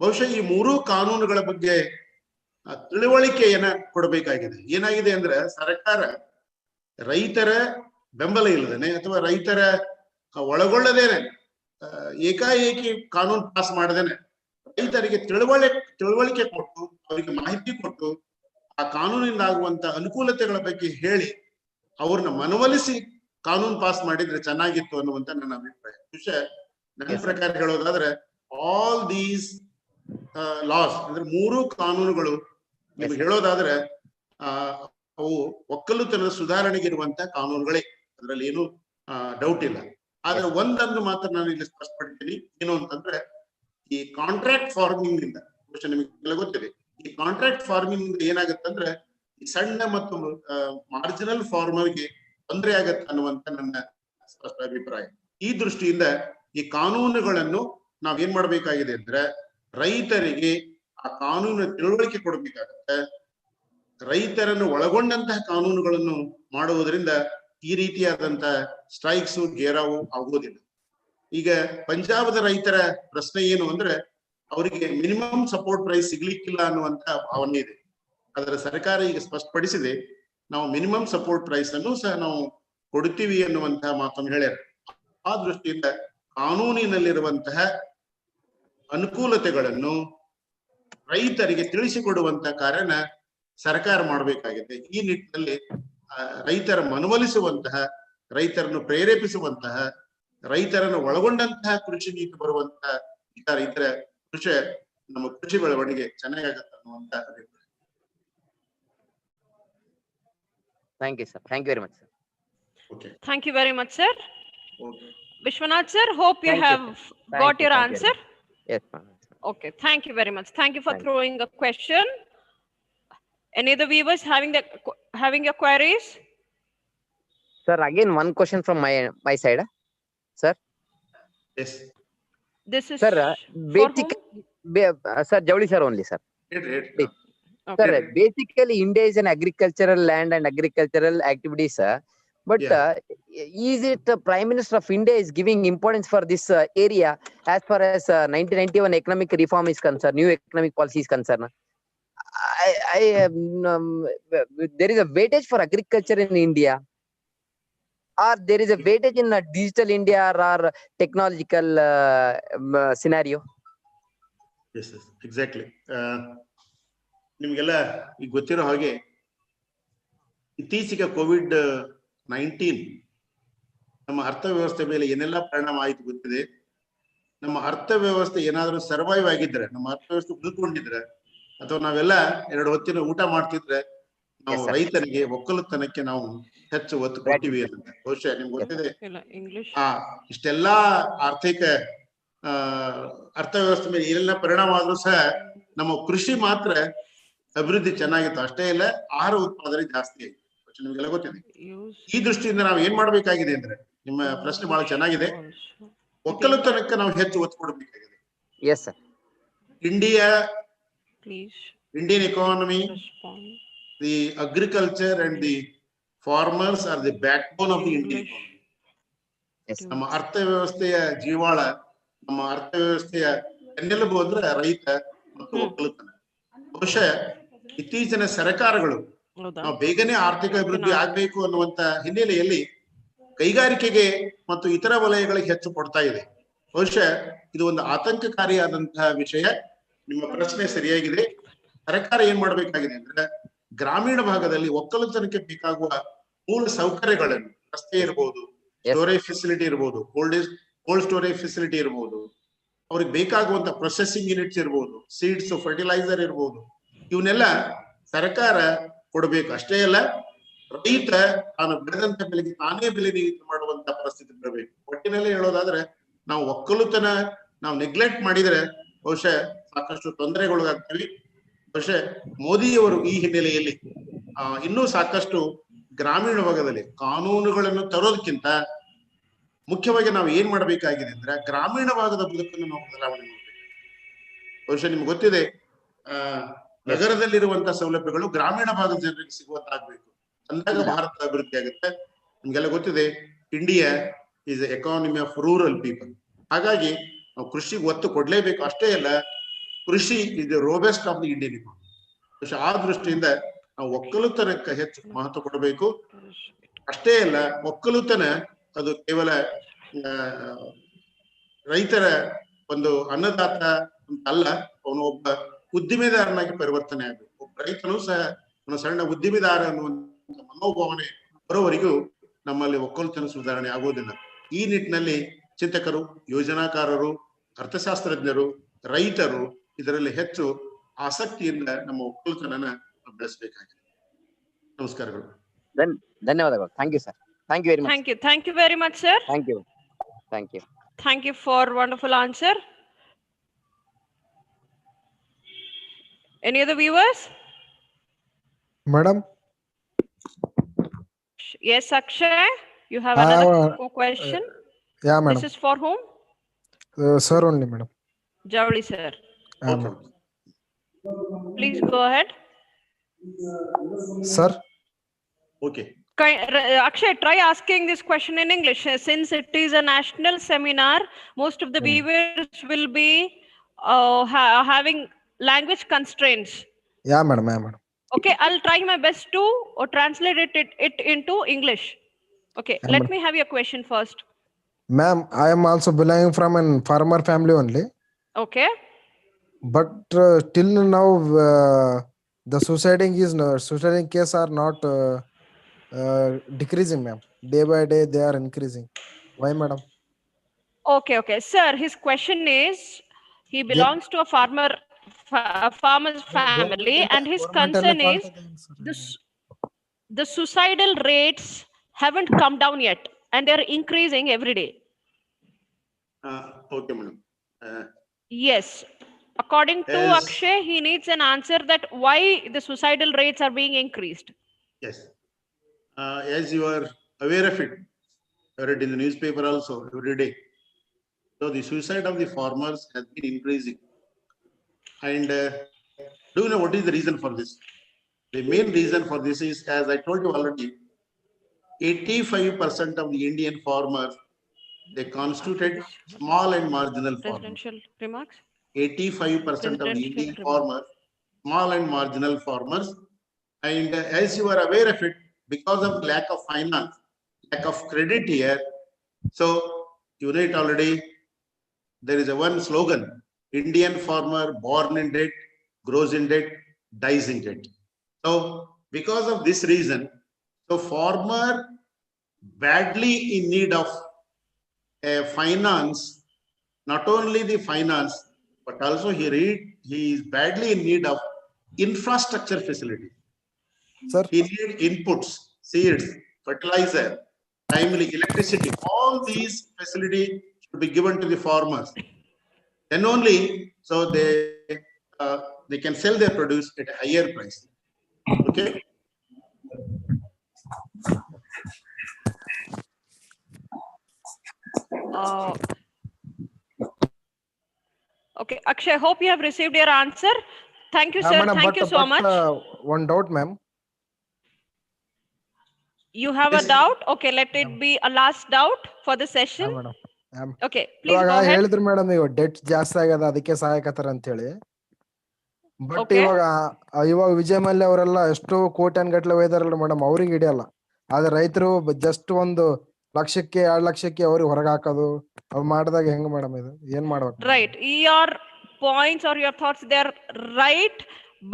ಬಹುಶಃ ಈ 3 ಕಾನೂನುಗಳ ಬಗ್ಗೆ ತಿಳುವಳಿಕೆಯನ್ನ ಕೊಡಬೇಕಾಗಿದೆ. ಏನಾಗಿದೆ ಅಂದ್ರೆ, ಸರ್ಕಾರ ರೈತರ ಬೆಂಬಲ ಇಲ್ಲದೇನೆ ಅಥವಾ ರೈತರ ಒಳಗೊಳ್ಳದೇನೆ ಏಕಾಏಕಿ ಕಾನೂನು ಪಾಸ್ ಮಾಡದೇನೆ ರೈತರಿಗೆ ತಿಳುವಳಿಕೆ ಕೊಟ್ಟು, ಅವರಿಗೆ ಮಾಹಿತಿ ಕೊಟ್ಟು, ಆ ಕಾನೂನಿಂದ ಆಗುವಂತ ಅನುಕೂಲತೆಗಳ ಬಗ್ಗೆ ಹೇಳಿ ಅವ್ರನ್ನ ಮನವೊಲಿಸಿ ಕಾನೂನು ಪಾಸ್ ಮಾಡಿದ್ರೆ ಚೆನ್ನಾಗಿತ್ತು ಅನ್ನುವಂತ ನನ್ನ ಅಭಿಪ್ರಾಯ. ವಿಷಯ ನನ್ನ ಪ್ರಕಾರ ಹೇಳೋದಾದ್ರೆ, ಆಲ್ ದೀಸ್ ಲಾಸ್ ಅಂದ್ರೆ 3 ಕಾನೂನುಗಳು ನಿಮ್ಗೆ ಹೇಳೋದಾದ್ರೆ ಅವು ಒಕ್ಕಲುತನದ ಸುಧಾರಣೆಗೆ ಇರುವಂತ ಕಾನೂನುಗಳೇ, ಅದ್ರಲ್ಲಿ ಏನು ಡೌಟ್ ಇಲ್ಲ. ಆದ್ರೆ ಒಂದನ್ನು ಮಾತ್ರ ನಾನು ಇಲ್ಲಿ ಸ್ಪಷ್ಟಪಡ್ತೀನಿ, ಏನು ಅಂತಂದ್ರೆ ಈ ಕಾಂಟ್ರಾಕ್ಟ್ ಫಾರ್ಮಿಂಗ್ ಇಂದ, ಬಹುಶಃ ನಿಮಗೆಲ್ಲ ಗೊತ್ತಿದೆ, ಈ ಕಾಂಟ್ರಾಕ್ಟ್ ಫಾರ್ಮಿಂಗ್ ಇಂದ ಏನಾಗತ್ತಂದ್ರೆ ಈ ಸಣ್ಣ ಮತ್ತು ಮಾರ್ಜಿನಲ್ ಫಾರ್ಮರ್ಗೆ ತೊಂದರೆ ಆಗತ್ತೆ ಅನ್ನುವಂತ ನನ್ನ ಸ್ಪಷ್ಟ ಅಭಿಪ್ರಾಯ. ಈ ದೃಷ್ಟಿಯಿಂದ ಈ ಕಾನೂನುಗಳನ್ನು ನಾವೇನ್ ಮಾಡ್ಬೇಕಾಗಿದೆ ಅಂದ್ರೆ, ರೈತರಿಗೆ ಆ ಕಾನೂನು ತಿಳುವಳಿಕೆ ಕೊಡಬೇಕಾಗತ್ತೆ. ರೈತರನ್ನು ಒಳಗೊಂಡಂತಹ ಕಾನೂನುಗಳನ್ನು ಮಾಡುವುದರಿಂದ ಈ ರೀತಿಯಾದಂತಹ ಸ್ಟ್ರೈಕ್ಸ್ ಗೇರಾವು ಆಗುವುದಿಲ್ಲ. ಈಗ ಪಂಜಾಬದ ರೈತರ ಪ್ರಶ್ನೆ ಏನು ಅಂದ್ರೆ, ಅವರಿಗೆ ಮಿನಿಮಮ್ ಸಪೋರ್ಟ್ ಪ್ರೈಸ್ ಸಿಗ್ಲಿಕ್ಕಿಲ್ಲ ಅನ್ನುವಂತ ಭಾವನೆ ಇದೆ. ಅದರ ಸರ್ಕಾರ ಈಗ ಸ್ಪಷ್ಟಪಡಿಸಿದೆ, ನಾವು ಮಿನಿಮಮ್ ಸಪೋರ್ಟ್ ಪ್ರೈಸ್ ಅನ್ನು ಸಹ ನಾವು ಕೊಡ್ತೀವಿ ಅನ್ನುವಂತಹ ಮಾತನ್ನು ಹೇಳ್ಯಾರ. ಆ ದೃಷ್ಟಿಯಿಂದ ಕಾನೂನಿನಲ್ಲಿರುವಂತಹ ಅನುಕೂಲತೆಗಳನ್ನು ರೈತರಿಗೆ ತಿಳಿಸಿಕೊಡುವಂತ ಕಾರ್ಯನ ಸರ್ಕಾರ ಮಾಡಬೇಕಾಗಿದೆ. ಈ ನಿಟ್ಟಿನಲ್ಲಿ ರೈತರ ಮನವೊಲಿಸುವಂತಹ, ರೈತರನ್ನು ಪ್ರೇರೇಪಿಸುವಂತಹ, ರೈತರನ್ನು ಒಳಗೊಂಡಂತಹ ಕೃಷಿ ನೀತಿ ಬರುವಂತಹ ವಿಚಾರ ಇದ್ರೆ ನಮ್ಮ ಕೃಷಿ ಬೆಳವಣಿಗೆ ಚೆನ್ನಾಗಾಗತ್ತೆ ಅನ್ನುವಂತ ಅಭಿಪ್ರಾಯ. Thank you, sir. Thank you very much, sir. Okay. Thank you very much, sir. Okay. Vishwanath sir, hope you Thank you, have sir. got your Thank you very answer. much. Yes, ma'am. Okay, thank you very much. Thank you for Thank you. throwing a question. Any other viewers having your queries? Sir, again one question from my side, sir. Yes. This is Sir, for whom? sir, Javli sir only, sir. Right. Okay. Sir, basically India is an agricultural land and agricultural activities, sir. But Yeah. is it the Prime Minister of India is giving importance for this area as far as 1991 economic reform is concerned, new economic policy is concerned? There is a weightage for agriculture in India, or there is a weightage in digital India or technological scenario? Yes, exactly. ನಿಮಗೆಲ್ಲ ಈಗ ಗೊತ್ತಿರೋ ಹಾಗೆ ಇತ್ತೀಚೆಗೆ COVID-19 ನಮ್ಮ ಅರ್ಥವ್ಯವಸ್ಥೆ ಮೇಲೆ ಏನೆಲ್ಲ ಪರಿಣಾಮ ಆಯಿತು ಗೊತ್ತಿದೆ. ನಮ್ಮ ಅರ್ಥವ್ಯವಸ್ಥೆ ಏನಾದರೂ ಸರ್ವೈವ್ ಆಗಿದ್ರೆ, ನಮ್ಮ ಅರ್ಥವ್ಯವಸ್ಥೆ ಉಳ್ಕೊಂಡಿದ್ರೆ, ಅಥವಾ ನಾವೆಲ್ಲ 2 ಹೊತ್ತಿನ ಊಟ ಮಾಡ್ತಿದ್ರೆ ನಾವು ರೈತನಿಗೆ ಒಕ್ಕಲುತನಕ್ಕೆ ನಾವು ಹೆಚ್ಚು ಒತ್ತು ಕೊಟ್ಟಿವಿ ಅಂತ. ಬಹುಶಃ ನಿಮ್ಗೆ ಗೊತ್ತಿದೆ. ಇಷ್ಟೆಲ್ಲಾ ಆರ್ಥಿಕ ಅರ್ಥವ್ಯವಸ್ಥೆ ಮೇಲೆ ಏನೆಲ್ಲ ಪರಿಣಾಮ ಆದ್ರೂ ಸಹ ನಮ್ಮ ಕೃಷಿ ಮಾತ್ರ ಅಭಿವೃದ್ಧಿ ಚೆನ್ನಾಗಿತ್ತು. ಅಷ್ಟೇ ಇಲ್ಲ, ಆಹಾರ ಉತ್ಪಾದನೆ ಜಾಸ್ತಿ ಆಯ್ತು. ನಿಮ್ಗೆಲ್ಲ ಗೊತ್ತಿದೆ. ಈ ದೃಷ್ಟಿಯಿಂದ ನಾವು ಏನ್ ಮಾಡ್ಬೇಕಾಗಿದೆ ಅಂದ್ರೆ, ನಿಮ್ಮ ಪ್ರಶ್ನೆ ಬಹಳ ಚೆನ್ನಾಗಿದೆ. ಒಕ್ಕಲುತನಕ್ಕೆ ನಾವು ಹೆಚ್ಚು ಒತ್ತು ಕೊಡಬೇಕಾಗಿದೆ. Yes sir. Indian economy, the agriculture and the farmers are the backbone of the Indian economy. ನಮ್ಮ ಅರ್ಥವ್ಯವಸ್ಥೆಯ ಜೀವಾಳ, ನಮ್ಮ ಅರ್ಥವ್ಯವಸ್ಥೆಯ ಬೆನ್ನೆಲುಬು ಅಂದ್ರೆ ರೈತ ಮತ್ತು ಒಕ್ಕಲುತನ. ಬಹುಶಃ ಇತ್ತೀಚಿನ ಸರ್ಕಾರಗಳು ನಾವು ಬೇಗನೆ ಆರ್ಥಿಕ ಅಭಿವೃದ್ಧಿ ಆಗ್ಬೇಕು ಅನ್ನುವಂತ ಹಿನ್ನೆಲೆಯಲ್ಲಿ ಕೈಗಾರಿಕೆಗೆ ಮತ್ತು ಇತರ ವಲಯಗಳಿಗೆ ಹೆಚ್ಚು ಕೊಡ್ತಾ ಇದೆ. ಬಹುಶಃ ಇದು ಒಂದು ಆತಂಕಕಾರಿಯಾದಂತಹ ವಿಷಯ. ನಿಮ್ಮ ಪ್ರಶ್ನೆ ಸರಿಯಾಗಿದೆ. ಸರ್ಕಾರ ಏನ್ ಮಾಡ್ಬೇಕಾಗಿದೆ ಅಂದ್ರೆ, ಗ್ರಾಮೀಣ ಭಾಗದಲ್ಲಿ ಒಕ್ಕಲುತನಕ್ಕೆ ಬೇಕಾಗುವ ಮೂಲ ಸೌಕರ್ಯಗಳನ್ನು, ರಸ್ತೆ ಇರ್ಬೋದು, ಸ್ಟೋರೇಜ್ ಫೆಸಿಲಿಟಿ ಇರ್ಬೋದು, ಕೋಲ್ಡ್ ಸ್ಟೋರೇಜ್ ಫೆಸಿಲಿಟಿ ಇರ್ಬೋದು, ಅವ್ರಿಗೆ ಬೇಕಾಗುವಂತ ಪ್ರೊಸೆಸಿಂಗ್ ಯೂನಿಟ್ಸ್ ಇರ್ಬೋದು, ಸೀಡ್ಸ್, ಫರ್ಟಿಲೈಸರ್ ಇರ್ಬೋದು, ಇವನ್ನೆಲ್ಲ ಸರ್ಕಾರ ಕೊಡಬೇಕು. ಅಷ್ಟೇ ಅಲ್ಲ, ರೈತ ತಾನು ಬೆಳೆದಂತ ಬೆಲೆಗೆ ತಾನೇ ಬೆಲೆ ನಿಗದಿ ಮಾಡುವಂತ ಪರಿಸ್ಥಿತಿ ಬರಬೇಕು. ಒಟ್ಟಿನಲ್ಲಿ ಹೇಳೋದಾದ್ರೆ, ನಾವು ಒಕ್ಕಲುತನ ನಾವು ನೆಗ್ಲೆಕ್ಟ್ ಮಾಡಿದ್ರೆ ಬಹುಶಃ ಸಾಕಷ್ಟು ತೊಂದರೆಗೊಳಗಾಗ್ತೀವಿ. ಬಹುಶಃ ಮೋದಿಯವರು ಈ ಹಿನ್ನೆಲೆಯಲ್ಲಿ ಇನ್ನೂ ಸಾಕಷ್ಟು ಗ್ರಾಮೀಣ ಭಾಗದಲ್ಲಿ ಕಾನೂನುಗಳನ್ನು ತರೋದಕ್ಕಿಂತ ಮುಖ್ಯವಾಗಿ ನಾವು ಏನ್ ಮಾಡ್ಬೇಕಾಗಿದೆ ಅಂದ್ರೆ, ಗ್ರಾಮೀಣ ಭಾಗದ ಬದುಕನ್ನು ನಾವು ಬದಲಾವಣೆ ಮಾಡಬೇಕು. ಬಹುಶಃ ನಿಮ್ಗೆ ಗೊತ್ತಿದೆ, ನಗರದಲ್ಲಿರುವಂತಹ ಸೌಲಭ್ಯಗಳು ಗ್ರಾಮೀಣ ಭಾಗದ ಜನರಿಗೆ ಸಿಗುವಂತಾಗ್ಬೇಕು. ಅಂದಾಗ ಭಾರತ ಅಭಿವೃದ್ಧಿ ಆಗುತ್ತೆ. ನಿಮ್ಗೆಲ್ಲ ಗೊತ್ತಿದೆ, India is economy of rural people. ಹಾಗಾಗಿ ನಾವು ಕೃಷಿಗೆ ಒತ್ತು ಕೊಡ್ಲೇಬೇಕು. ಅಷ್ಟೇ ಅಲ್ಲ, krishi is the robust of the Indian economy. ಆ ದೃಷ್ಟಿಯಿಂದ ನಾವು ಒಕ್ಕಲುತನಕ್ಕೆ ಹೆಚ್ಚು ಮಹತ್ವ ಕೊಡಬೇಕು. ಅಷ್ಟೇ ಅಲ್ಲ, ಒಕ್ಕಲುತನ ಅದು ಕೇವಲ ರೈತರ ಒಂದು ಅನ್ನದಾತ ಅಂತ ಅಲ್ಲ, ಅವನು ಒಬ್ಬ ಉದ್ದಿಮೆದಾರನಾಗಿ ಪರಿವರ್ತನೆ ಆಗಬೇಕು. ಒಬ್ಬ ರೈತನು ಸಹ ಒಂದು ಸಣ್ಣ ಉದ್ದಿಮೆದಾರ ಅನ್ನುವಂತ ಮನೋಭಾವನೆ ಬರೋವರೆಗೂ ನಮ್ಮಲ್ಲಿ ಒಕ್ಕಲುತನ ಸುಧಾರಣೆ ಆಗೋದಿಲ್ಲ. ಈ ನಿಟ್ಟಿನಲ್ಲಿ ಚಿಂತಕರು, ಯೋಜನಾಕಾರರು, ಅರ್ಥಶಾಸ್ತ್ರಜ್ಞರು, ರೈತರು ಇದರಲ್ಲಿ ಹೆಚ್ಚು ಆಸಕ್ತಿಯಿಂದ ನಮ್ಮ ಒಕ್ಕಲುತನನ ಬೆಳೆಸಬೇಕಾಗಿದೆ. ನಮಸ್ಕಾರಗಳು. ಧನ್ಯವಾದಗಳು. Thank you sir. Thank you very much. Thank you very much, sir. Thank you. Thank you for wonderful answer. Any other viewers? Madam? Yes, Akshay, you have another question? Yeah, madam. This is for whom? Sir only, madam. Javli sir. Please go ahead. Sir? Okay. Akshay, try asking this question in English. Since it is a national seminar, most of the viewers will be having language constraints. Yeah, madam. Okay, I'll try my best to translate it into English. Okay, let me have your question first. Ma'am, I am also belonging from a farmer family only. Okay. But till now, the suiciding case are not decreasing, ma'am. Day by day, they are increasing. Why, madam? Okay. Sir, his question is, he belongs to a farmer's family, and his concern is the suicidal rates haven't come down yet, and they're increasing every day. Okay, madam. Yes. According to As- Akshay, he needs an answer that why the suicidal rates are being increased. Yes. As you are aware of it, I read in the newspaper also every day. So the suicide of the farmers has been increasing. And do you know what is the reason for this? The main reason for this is, as I told you already, 85% of the Indian farmers, they constituted small and marginal farmers. Presidential remarks? 85% of the Presidential Indian remarks. farmers, small and marginal farmers. And as you are aware of it, because of lack of finance, lack of credit here, so you know it already, there is a one slogan, Indian farmer born in debt, grows in debt, dies in debt. So because of this reason, so farmer badly in need of finance, not only the finance, but also he is badly in need of infrastructure facility. Sir, He need inputs, seeds, fertilizer, timely electricity. All these facility should be given to the farmers. Then only so they can sell their produce at a higher price. Okay. Uh, okay, Akshay, hope you have received your answer. Thank you, sir. madam, Thank you so much. one doubt, ma'am. You have Yes. a doubt? Okay, let it be a last doubt for the session. Madam Okay, please ಇವಾಗ go ahead. ಹೇಳಿದ್ರು madam, ಇವಾಗ debt ಜಾಸ್ತಿ ಆಗ್ಯದ ಅದಕ್ಕೆ ಸಹಾಯಕತ್ತಾರ ಅಂತ ಹೇಳಿ. But Okay. ಇವಾಗ ವಿಜಯ್ ಮಲ್ಯ ಅವರೆಲ್ಲ ಎಷ್ಟೋ ಕೋಟ್ಯಾನ್ ಗಟ್ಲೆ ಒಯ್ದಾರಲ್ಲ ಮೇಡಮ್, ಅವ್ರಿಗೆ ಹಿಡಿಯಲ್ಲ. ಆದ್ರೆ ರೈತರು ಜಸ್ಟ್ ಒಂದು ಲಕ್ಷಕ್ಕೆ 2 ಲಕ್ಷಕ್ಕೆ ಅವ್ರಿಗೆ ಹೊರಗೆ ಹಾಕೋದು ಅವ್ರು ಮಾಡಿದಾಗ ಹೆಂಗ್ ಮೇಡಮ್ ಇದು ಏನ್ ಮಾಡ್ಬೇಕು? Right, your points or your thoughts, they are right,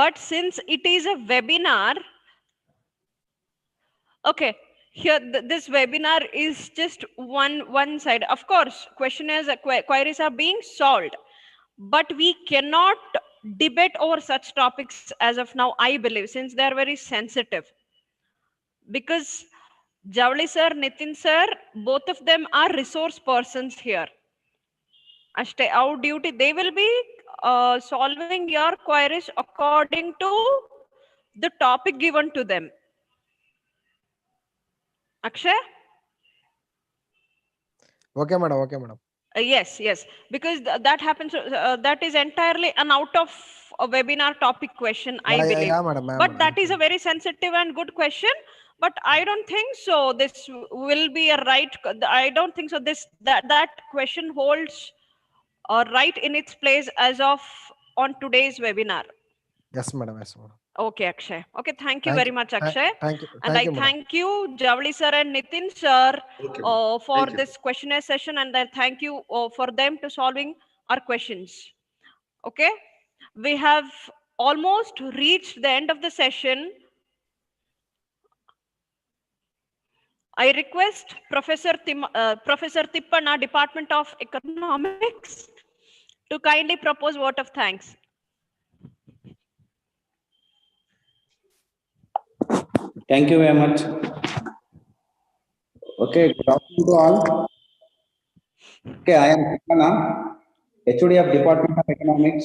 but since it is a webinar, okay, here this webinar is just one side. Of course, questionnaires, queries are being solved, but we cannot debate over such topics as of now, I believe, since they are very sensitive, because Javli sir, Nitin sir, both of them are resource persons here. Ashte our duty, they will be solving your queries according to the topic given to them. Akshay? Okay madam. Yes, because that happens, that is entirely an out of a webinar topic question, I believe. Yeah, madam. But that is a very sensitive and good question. But I don't think so. This will be a right. I don't think so. That question holds right in its place as of on today's webinar. Yes, madam. Okay, Akshay. Okay, thank you very much, Akshay. Thank you. And I madam. thank you, Javli sir and Nitin sir, Okay, for Thank you. this questionnaire session, and I thank you for them to solving our questions. Okay, we have almost reached the end of the session. I request Professor Tippana, Department of Economics, to kindly propose vote of thanks. Thank you very much. Okay, good afternoon to all. Okay, I am Tippana, HOD of Department of Economics.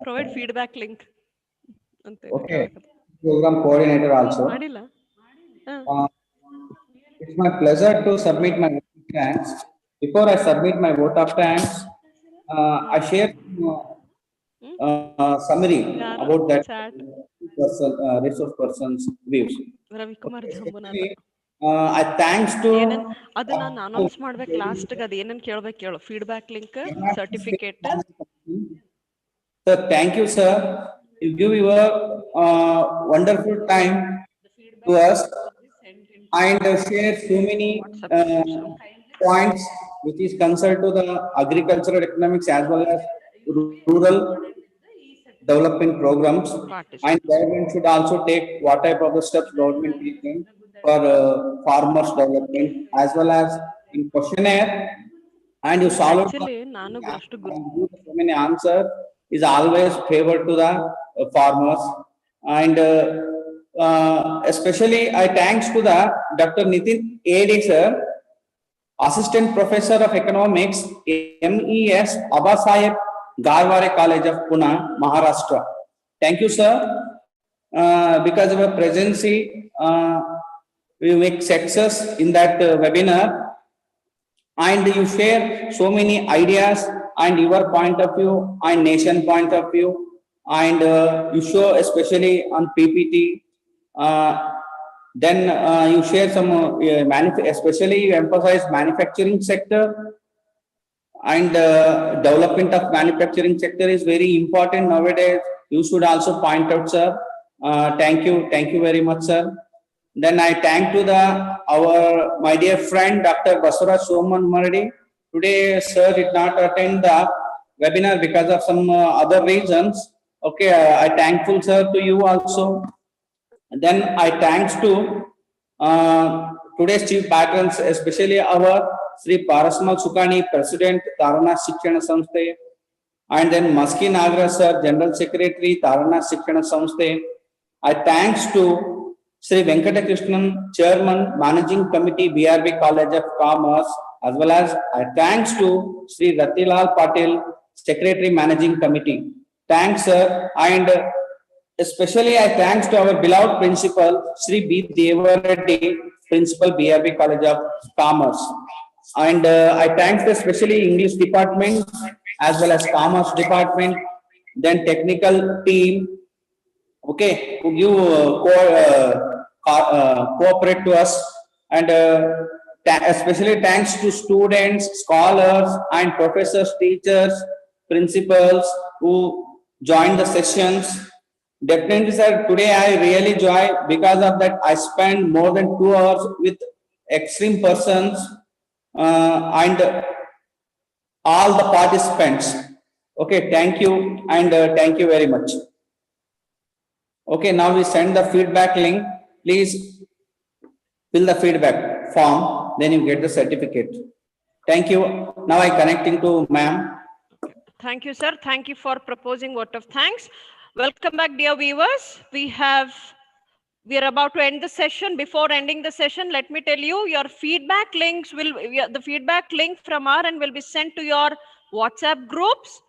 Provide feedback link. Okay, program coordinator also. Madila. It's my pleasure to submit my vote of thanks. Before I submit my vote of thanks, I share summary about that resource person's views. Okay. I thanks to ಅದನ್ನ ನಾನು announce ಮಾಡ್ಬೇಕು last ಗೆ ಅದು ಏನೇನು ಕೇಳಬೇಕು ಕೇಳು feedback link certificate. Sir, thank you, sir. You give your wonderful time to us and share so many points which is concerned to the agricultural economics as well as rural development programs, and government should also take what type of the steps government taking for farmers development as well as in questionnaire, and you solve actually ನಾನು ಅಷ್ಟು so many answer is always favored to the farmers, and especially I thanks to the Dr. Nitin AD sir Assistant Professor of Economics, MES Abasayeb Garware College of Pune, Maharashtra. Thank you, sir. Because of your presence, we make success in that webinar, and you share so many ideas and your point of view and nation point of view, and you show especially on PPT. Then you share some especially you emphasize manufacturing sector, and development of manufacturing sector is very important nowadays. You should also point out, sir. Thank you very much, sir. Then I thank to our my dear friend Dr. Basura Soman Mardi. Today, sir did not attend the webinar because of some other reasons. Okay, I thankful, sir, to you also. Then I thanks to today's chief patrons, especially our Sri Parasmal Sukani, President, Tarana Shikshana Samsthe, and then Maski Nagra sir, General Secretary, Tarana Shikshana Samsthe. I thanks to Sri Venkata Krishnan, Chairman, Managing Committee, BRB College of Commerce, as well as I thanks to Sri Ratilal Patil, Secretary, Managing Committee. Thanks, sir, and especially I thanks to our beloved principal, Sri B. Devareddy, Principal, BRB College of Commerce. And I thanks especially English department as well as Commerce department, then technical team, okay, who give cooperate to us, and especially thanks to students, scholars, and professors, teachers, principals who joined the sessions. Definitely, sir, today I really enjoy because of that. I spent more than 2 hours with extreme persons and all the participants. Okay, thank you, and thank you very much. Okay, now we send the feedback link. Please fill the feedback form, then you get the certificate. Thank you. Now I connecting to ma'am. Thank you, sir. Thank you for proposing vote of thanks. Welcome back, dear viewers. We are about to end the session. Before ending the session, let me tell you, your feedback links the feedback link from our end will be sent to your WhatsApp groups.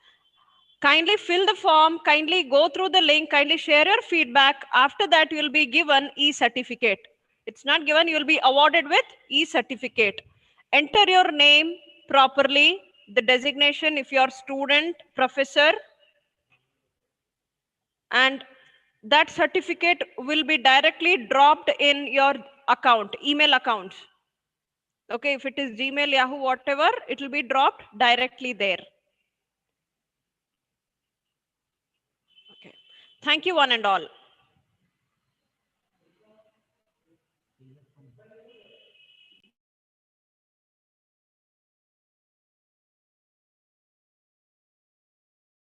Kindly fill the form, kindly go through the link, kindly share your feedback. After that, you will be given e-certificate. It's not given, you will be awarded with e-certificate. Enter your name properly, the designation if you're student, professor, and that certificate will be directly dropped in your account, email account. Okay, if it is Gmail, Yahoo, whatever, it will be dropped directly there. Okay. Thank you, one and all.